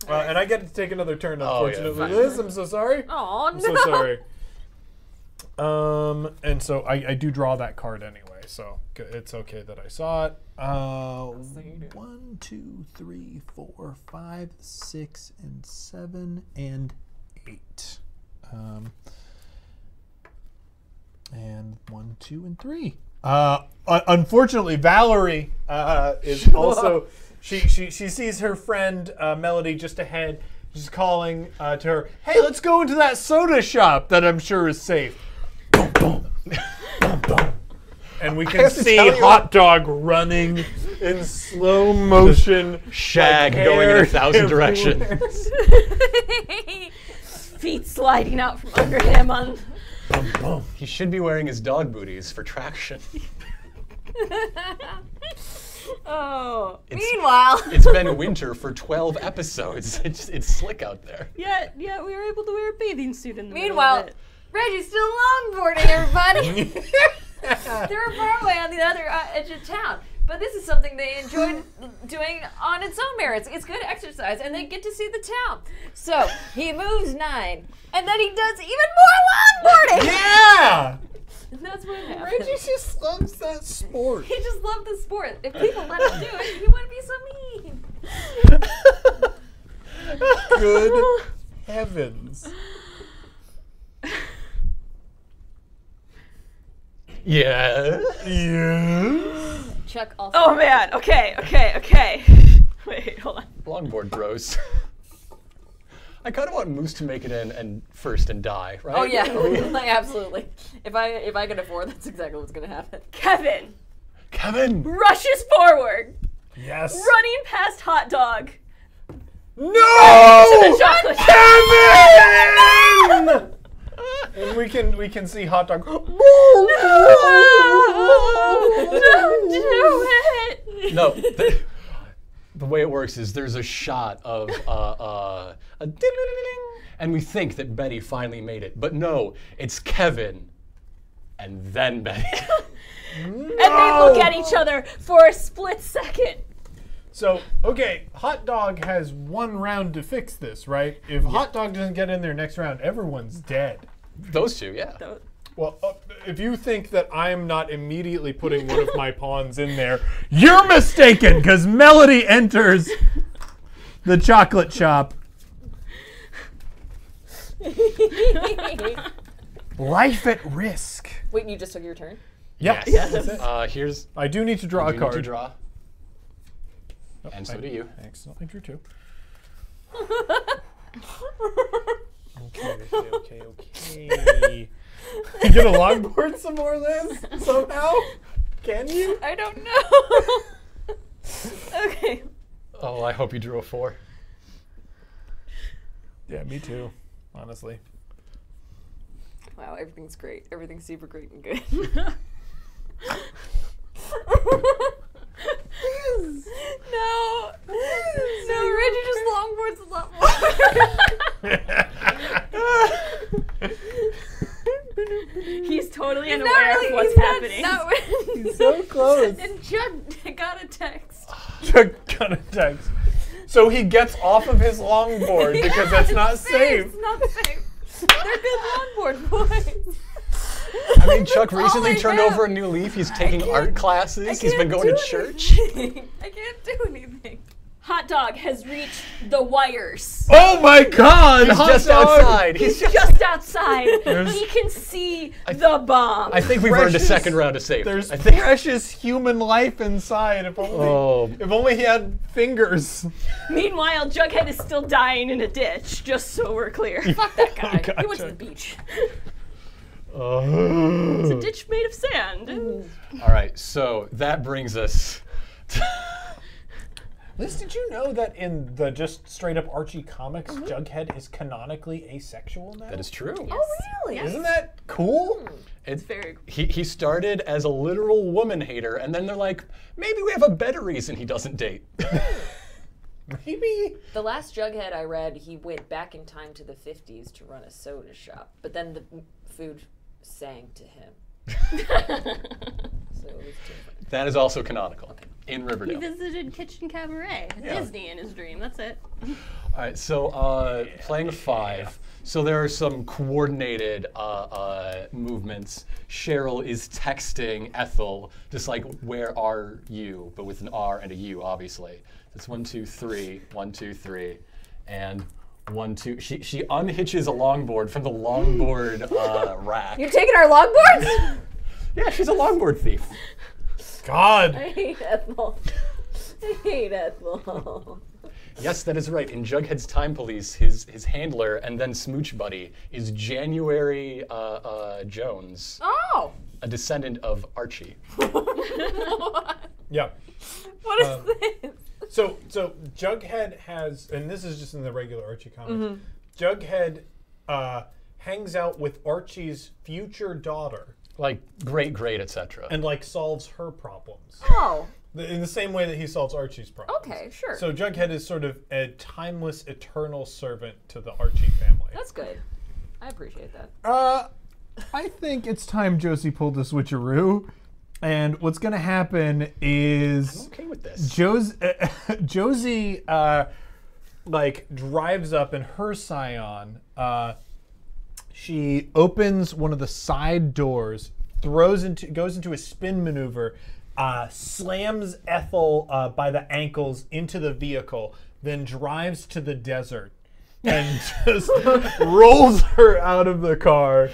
And I get to take another turn, Oh, yeah. unfortunately. Liz, I'm so sorry. Oh, I'm no. so sorry. And so I do draw that card anyway, so it's okay that I saw it. 1, 2, 3, 4, 5, 6, and 7, and 8. And 1, 2, and 3. Unfortunately, Valerie is also. She sees her friend Melody just ahead. She's calling to her. Hey, let's go into that soda shop that I'm sure is safe. Boom, boom, boom, boom. And we can see Hot Dog running in slow motion. Shag like going in hair 1,000 directions. Feet sliding out from under him on. Boom, boom. He should be wearing his dog booties for traction. Oh. Meanwhile. It's been winter for 12 episodes. It's slick out there. Yeah, we were able to wear a bathing suit in the Meanwhile, middle of it. Reggie's still longboarding, everybody. They're far away on the other edge of town. But this is something they enjoyed doing on its own merits. It's good exercise, and they get to see the town. So he moves 9, and then he does even more longboarding. Yeah! And that's what happened. Reggie just loves that sport. He just loved the sport. If people let him do it, he wouldn't be so mean. Good heavens. Yeah. Yeah. Chuck also. Oh man, okay. Wait, hold on. Longboard bros. I kind of want Moose to make it in and first and die, right? Oh yeah, like, absolutely. If I can afford, that's exactly what's gonna happen. Kevin Kevin! rushes forward, Yes. running past Hot Dog. No! The chocolate Kevin! And we can see Hot Dog. Don't do it. No, the way it works is there's a shot of a ding-a-ling-a-ling, and we think that Betty finally made it. But no, it's Kevin and then Betty. And they look at each other for a split second. So, okay, Hot Dog has one round to fix this, right? If Hot Dog doesn't get in there next round, everyone's dead. Those two, yeah. Well, if you think that I'm not immediately putting one of my pawns in there, you're mistaken, because Melody enters the chocolate shop Life at risk. Wait, you just took your turn? Yeah. Yes. Here's I do need to draw a you card. need to draw. And so do you. Accidentally drew 2. Okay. You get a longboard some more, Liz? Somehow? Can you? I don't know. Okay. Oh, I hope you drew a 4. Yeah, me too. Honestly. Wow, everything's great. Everything's super great and good. No. No, Reggie just longboards a lot more. He's totally unaware of what's happening. He's so close. And Judd got a text. Chuck got a text. So he gets off of his longboard because that's not safe. It's not safe. They're good longboard boys. I mean, Chuck recently my turned God. over a new leaf. He's taking art classes. He's been going to church. I can't do anything. Hot Dog has reached the wires. Oh my God! He's hot just dog! outside. He's just outside. There's- He can see the bomb. I think we've earned a Precious. second round of safety. There's I think. precious human life inside. If only he had fingers. Meanwhile, Jughead is still dying in a ditch, just so we're clear. Fuck that guy. God, He went to the Chuck. beach. It's a ditch made of sand. All right, so that brings us. Liz, did you know that in the just straight up Archie comics, Jughead is canonically asexual now? That is true. Oh, really? Isn't that cool? It's very cool. He started as a literal woman hater, and then they're like, maybe we have a better reason he doesn't date. Maybe. The last Jughead I read, he went back in time to the 50s to run a soda shop, but then the food sang to him. So it was different. That is also canonical in He Riverdale. visited Kitchen Cabaret, Disney in his dream. That's it. All right, so playing a 5. So there are some coordinated movements. Cheryl is texting Ethel, just like, where are you? But with an R and a U, obviously. It's 1, 2, 3, 1, 2, 3, and 1, 2. She unhitches a longboard from the longboard rack. You're taking our longboards? Yeah, she's a longboard thief. God. I hate Ethel. I hate Ethel. Yes, that is right. In Jughead's Time Police, his handler and then smooch buddy is January Jones, Oh! a descendant of Archie. Yeah. What is this? So Jughead has, and this is just in the regular Archie comics. Jughead hangs out with Archie's future daughter Like great, etc. and like solves her problems Oh, in the same way that he solves Archie's problems. okay, sure. So Jughead is sort of a timeless, eternal servant to the Archie family. That's good. I appreciate that. I think it's time Josie pulled the switcheroo. And what's going to happen is Okay with this. Josie like drives up in her Scion. She opens one of the side doors, goes into a spin maneuver, slams Ethel by the ankles into the vehicle, then drives to the desert and just rolls her out of the car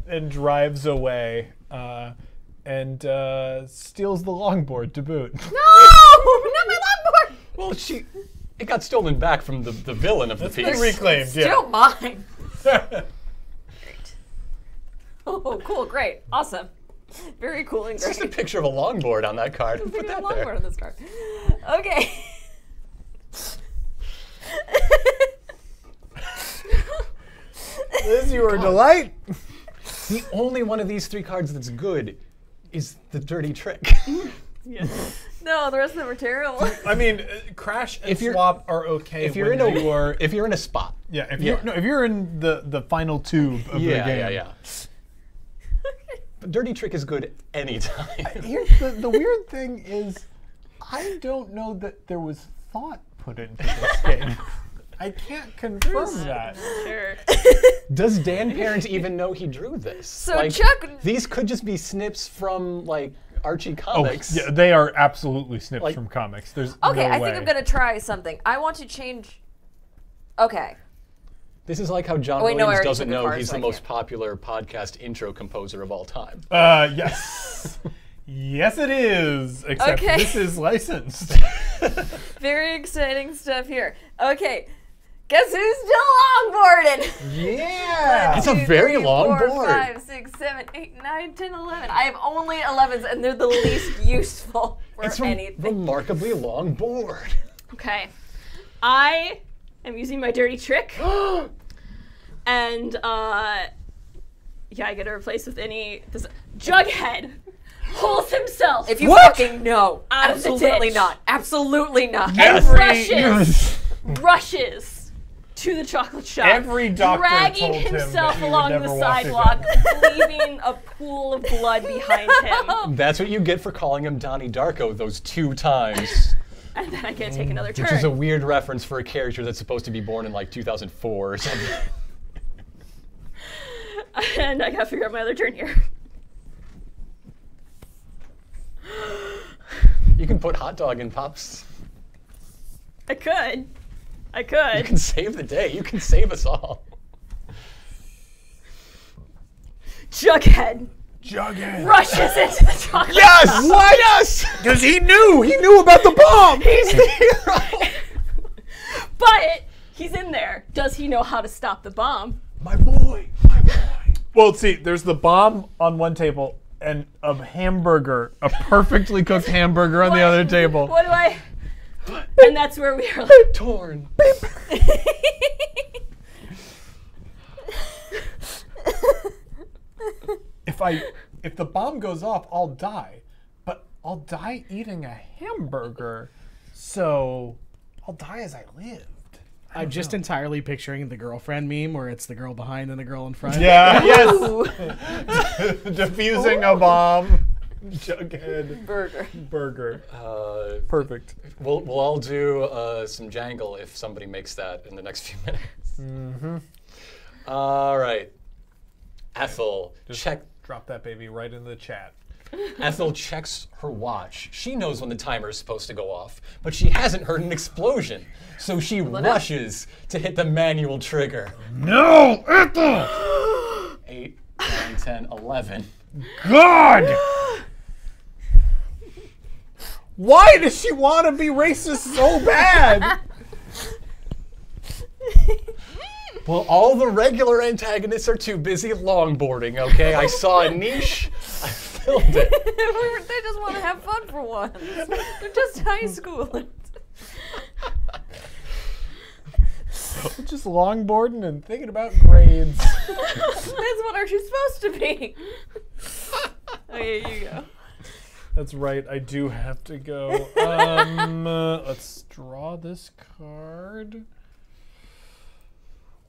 and drives away. And steals the longboard to boot. No! Not my longboard! Well, it got stolen back from the villain of the It's piece. been reclaimed, Still mine. Oh, cool, great, awesome. Very cool and It's just a great. picture of a longboard on that card. Put Look at that longboard there. on this card. Okay. Liz, you are a delight. The only one of these 3 cards that's good is the dirty trick. No, the rest of them are terrible. I mean, Crash and If you're- Swap are okay if you're in when you are. a if you're in a spot. Yeah, if you're in the final tube of the game. Yeah. But dirty trick is good anytime. Here's the weird thing is, I don't know that there was thought put into this game. I can't confirm that. Sure. Does Dan Parent even know he drew this? So Chuck- these could just be snips from like Archie Oh, comics. yeah, they are absolutely snips Like- from comics. There's Okay, no I way. think I'm gonna try something. I want to change. Okay. This is like how John Oh, wait, no, I Williams already doesn't took a know card, he's so the I most can't. popular podcast intro composer of all time. Yes. Yes, it is. Except Okay. this is licensed. Very exciting stuff here. Okay, guess who's still longboarding? Yeah. It's a very long 4, board. 5, 6, 7, 8, 9, 10, 11. I have only 11s, and they're the least useful for It's a anything. remarkably long board. Okay. I am using my dirty trick. And, yeah, I get to replace with this Jughead pulls himself If you What? fucking know, Out of the absolutely ditch. not. Absolutely not. and rushes to the chocolate shop. Every doctor dragging told him himself that he would along never the walk sidewalk, leaving a pool of blood behind him. That's what you get for calling him Donnie Darko those 2 times. And then I get to take another turn. Which is a weird reference for a character that's supposed to be born in like 2004 or something. And I gotta figure out my other turn here. You can put hot dog in Pops. I could. You can save the day. You can save us all. Jughead Jughead. rushes into the chocolate Yes! shop. Why yes? Because he knew about the bomb. He's the hero. But he's in there. Does he know how to stop the bomb? My boy. Well, see, there's the bomb on one table and a hamburger, a perfectly cooked hamburger on the other table. What do I? And that's where we are. Like, Torn. If the bomb goes off, I'll die. But I'll die eating a hamburger. So I'll die as I lived. I'm just entirely picturing the girlfriend meme where it's the girl behind and the girl in front. Yeah, yes. Diffusing a bomb. Jughead. Burger. Perfect. We'll all do some jangle if somebody makes that in the next few minutes. Mm-hmm. All right. Ethel, check. Drop that baby right into the chat. Ethel checks her watch. She knows when the timer is supposed to go off, but she hasn't heard an explosion. So she rushes to hit the manual trigger. No, Ethel! 8, 9, 10, 11. God! Why does she want to be racist so bad? Well, all the regular antagonists are too busy longboarding, okay? I saw a niche, I filled it. They just want to have fun for once. They're just high schoolers. Just longboarding and thinking about grades. That's what Archie's supposed to be. Okay, you go. That's right, I do have to go. Let's draw this card.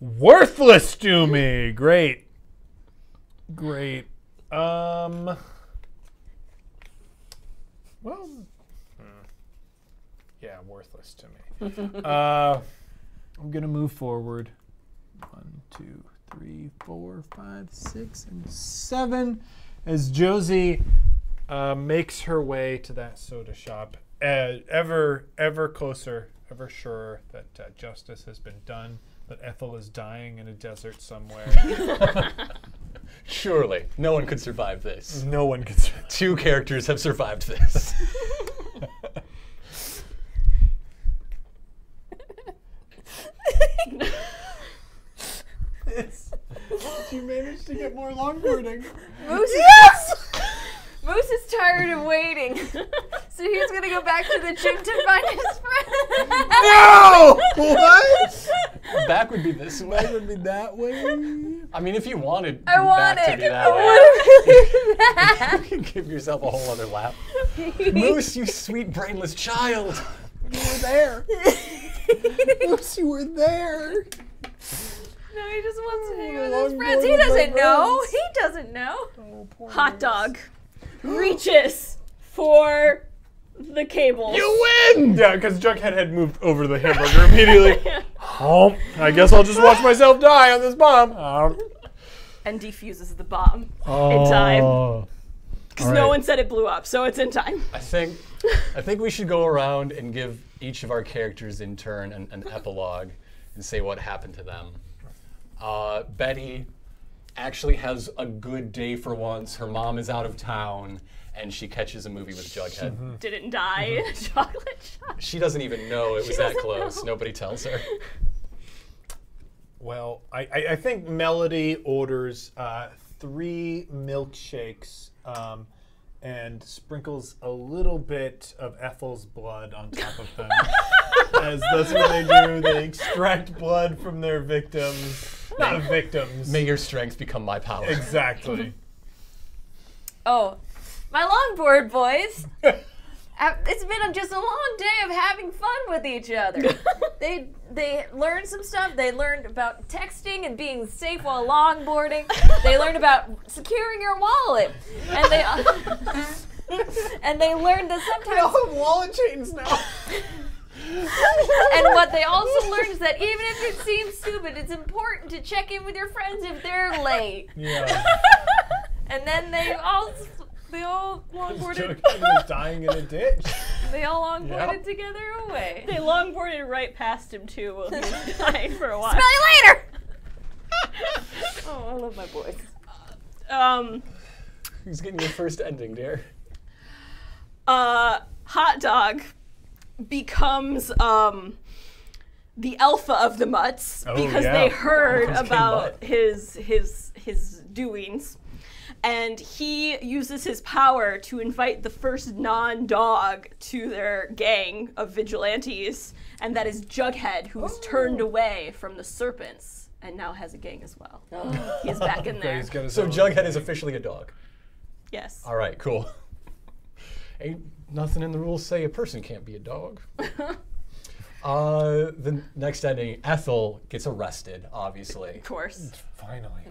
Worthless to me. Great. Well, yeah, worthless to me. I'm gonna move forward. 1, 2, 3, 4, 5, 6, and 7 as Josie makes her way to that soda shop, ever closer, ever surer that justice has been done, that Ethel is dying in a desert somewhere. Surely, no one could survive this. No one can. 2 characters have survived this. You managed to get more longboarding. Moose is tired of waiting, so he's gonna go back to the gym to find his friend. No! What? Back would be this way. That would be that way. I mean, if you wanted I want back it. to be that I way, want it. you can give yourself a whole other lap. Moose, you sweet brainless child. You were there. Oops, you were there. No, he just wants to hang out with Long his friends. board He with my doesn't know. friends. He doesn't know. Oh, poor Hot Moose. dog reaches for the cables. You win! Yeah, because Jughead had moved over the hamburger immediately. Oh, I guess I'll just watch myself die on this bomb. And defuses the bomb in time. Because no Alright. one said it blew up, so it's in time. I think we should go around and give each of our characters in turn an epilogue and say what happened to them. Betty actually has a good day for once. Her mom is out of town, and she catches a movie with Jughead. Didn't die in a chocolate shop. She doesn't even know it was that doesn't close. know. Nobody tells her. Well, I think Melody orders 3 milkshakes and sprinkles a little bit of Ethel's blood on top of them. As that's what they do. They extract blood from their victims. Not victims. May your strength become my power. Exactly. Oh, my longboard boys. It's been just a long day of having fun with each other. They learned some stuff. They learned about texting and being safe while longboarding. They learned about securing your wallet, and they learned that sometimes have wallet chains now. And what they also learned is that even if it seems stupid, it's important to check in with your friends if they're late. Yeah. And then they all longboarded. Jughead was dying in a ditch. They all longboarded Yep. together away. They longboarded right past him too while he was dying for a while. Smell you later. Oh, I love my boys. Who's getting your first ending, dear? Hot Dog becomes the alpha of the Mutts Oh, because yeah. they heard Becomes King about Mutt. his doings. And he uses his power to invite the first non-dog to their gang of vigilantes, and that is Jughead, who was turned away from the serpents and now has a gang as well. He's back in there. He's got his So own- Jughead is officially a dog. Yes. All right, cool. Ain't nothing in the rules say a person can't be a dog. The next ending, Ethel gets arrested, obviously. Of course. Finally.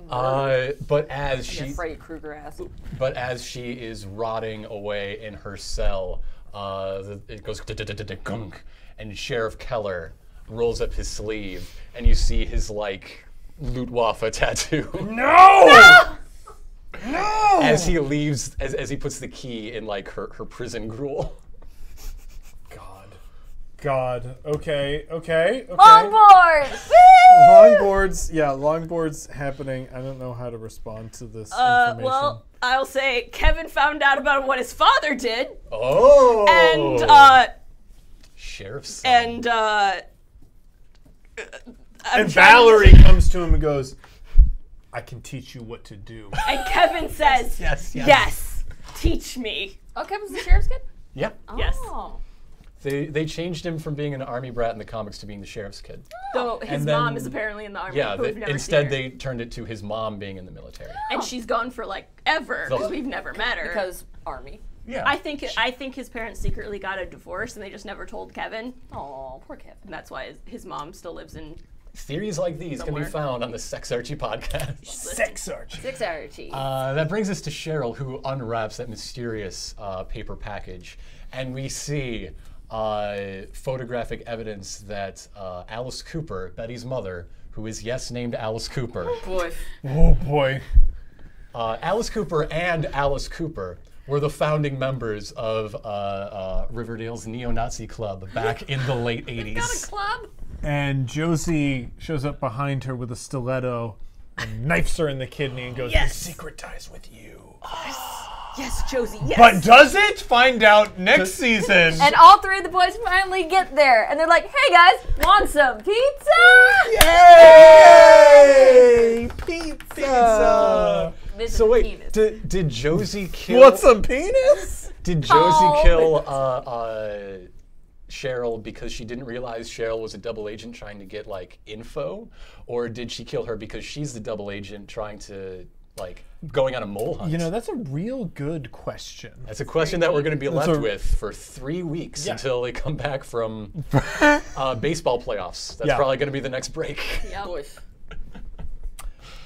But as I she guess Freddy Krueger ass. But as she is rotting away in her cell, it goes gunk, and Sheriff Keller rolls up his sleeve, and you see his like Luftwaffe tattoo. No! No! As he leaves, as he puts the key in like her prison gruel. God. Okay. Longboard. Longboards, yeah, longboards happening. I don't know how to respond to this information. Well, I'll say Kevin found out about what his father did, Oh! and Sheriff's son. And Valerie comes to him and goes, I can teach you what to do. And Kevin says, Yes. teach me. Oh, Kevin's the sheriff's kid? Yeah. Yes. Oh. They changed him from being an army brat in the comics to being the sheriff's kid. Though his And then- mom is apparently in the army. Yeah, but we've never instead seen her. they turned it to his mom being in the military. And she's gone for like ever because we've never met her. Because army. Yeah. I think his parents secretly got a divorce and they just never told Kevin, Oh, poor Kevin. and that's why his mom still lives in. Theories like these can Somewhere. be found on the Sex Archie podcast. Sex Archie. 6 Archie. That brings us to Cheryl, who unwraps that mysterious paper package, and we see photographic evidence that Alice Cooper, Betty's mother, who is named Alice Cooper, Boy. Oh boy. Alice Cooper and Alice Cooper were the founding members of Riverdale's neo-Nazi club back in the late 80s. Club? And Josie shows up behind her with a stiletto and knifes her in the kidney and goes, Yes. the secret ties with you. Yes, Josie. Yes. But does it? Find out next season. And all three of the boys finally get there, and they're like, "Hey guys, want some pizza?" Yay! Pizza! So wait, Penis. did Josie kill? Want some penis? Did Josie kill Cheryl because she didn't realize Cheryl was a double agent trying to get like info, or did she kill her because she's the double agent trying to like going on a mole hunt? You know, that's a real good question. That's a question that we're going to be That's left a- with for 3 weeks Yeah. until they come back from baseball playoffs. That's Yeah. probably going to be the next break. Yep. Boy.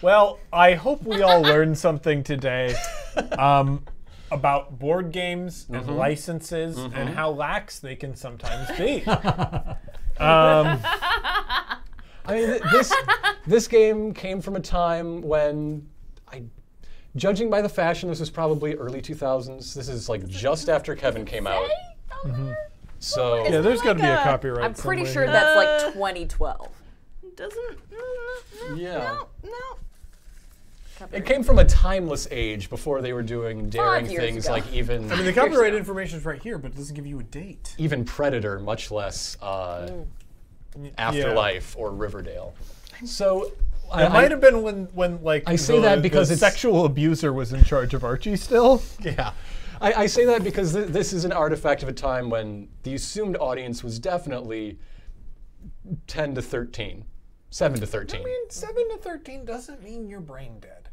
Well, I hope we all learned something today about board games and licenses and how lax they can sometimes be. I mean, this game came from a time when, judging by the fashion, this was probably early 2000s. This is like just after Kevin came out. So Yeah, there's got to be a copyright. I'm pretty somewhere sure here. that's like 2012. doesn't. Yeah. No. It came from a timeless age before they were doing daring 5 years things ago. like even I mean, the copyright information is right here, but it doesn't give you a date. even Predator, much less Afterlife or Riverdale. So It might have been when like I say that because the it's- sexual abuser was in charge of Archie still. yeah. I say that because this is an artifact of a time when the assumed audience was definitely 10 to 13, 7 to 13. I mean, 7 to 13 doesn't mean you're brain dead.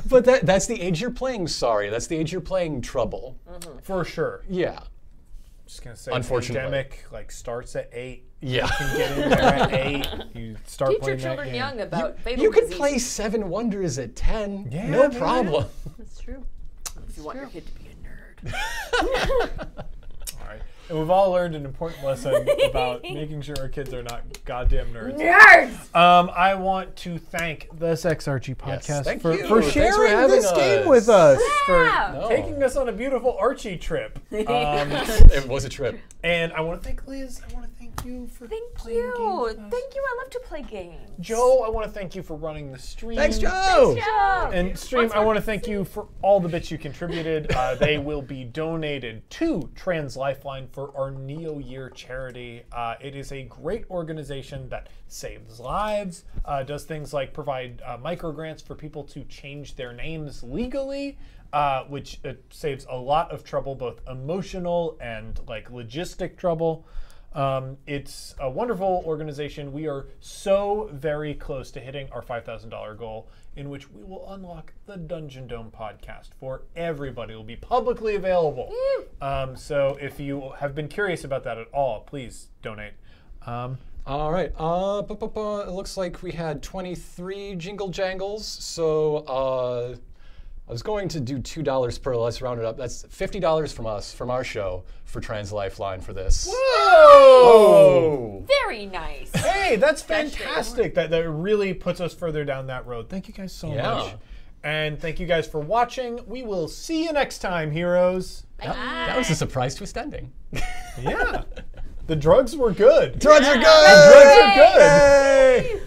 But that's the age you're playing Sorry. That's the age you're playing Trouble. For sure. Yeah. Just gonna say, Unfortunately. Pandemic like starts at 8. Yeah. You can get in there at 8. You start Teach your playing that children game. young about fatal You could disease. play 7 Wonders at 10. Yeah, no man. problem. That's true. if you want your kid to be a nerd. All right. And we've all learned an important lesson about making sure our kids are not goddamn nerds. Nerds! I want to thank the Sex Archie podcast thank for you. Thanks for sharing having this us. game with us, Yeah. for taking us on a beautiful Archie trip. It was a trip. And I want to thank Liz. I want to thank you for Thank playing games you. with us. Thank you. I love to play games. Joe, I want to thank you for running the stream. Thanks, Joe. Joe. And Stream, I want to thank you for all the bits you contributed. They will be donated to Trans Lifeline for our Neo Year charity. It is a great organization that saves lives, does things like provide micro grants for people to change their names legally, which saves a lot of trouble, both emotional and like logistic trouble. It's a wonderful organization. We are so very close to hitting our $5,000 goal, in which we will unlock the Dungeon Dome podcast for everybody. It will be publicly available. So if you have been curious about that at all, please donate. All right. It looks like we had 23 jingle jangles. So I was going to do $2 per. Let's round it up. That's $50 from us, from our show, for Trans Lifeline for this. Whoa! Very nice. Hey, that's fantastic. That really puts us further down that road. Thank you guys so much. And thank you guys for watching. We will see you next time, heroes. That was a surprise twist ending. Yeah. The drugs were good. Drugs are good. The drugs are good. Yay!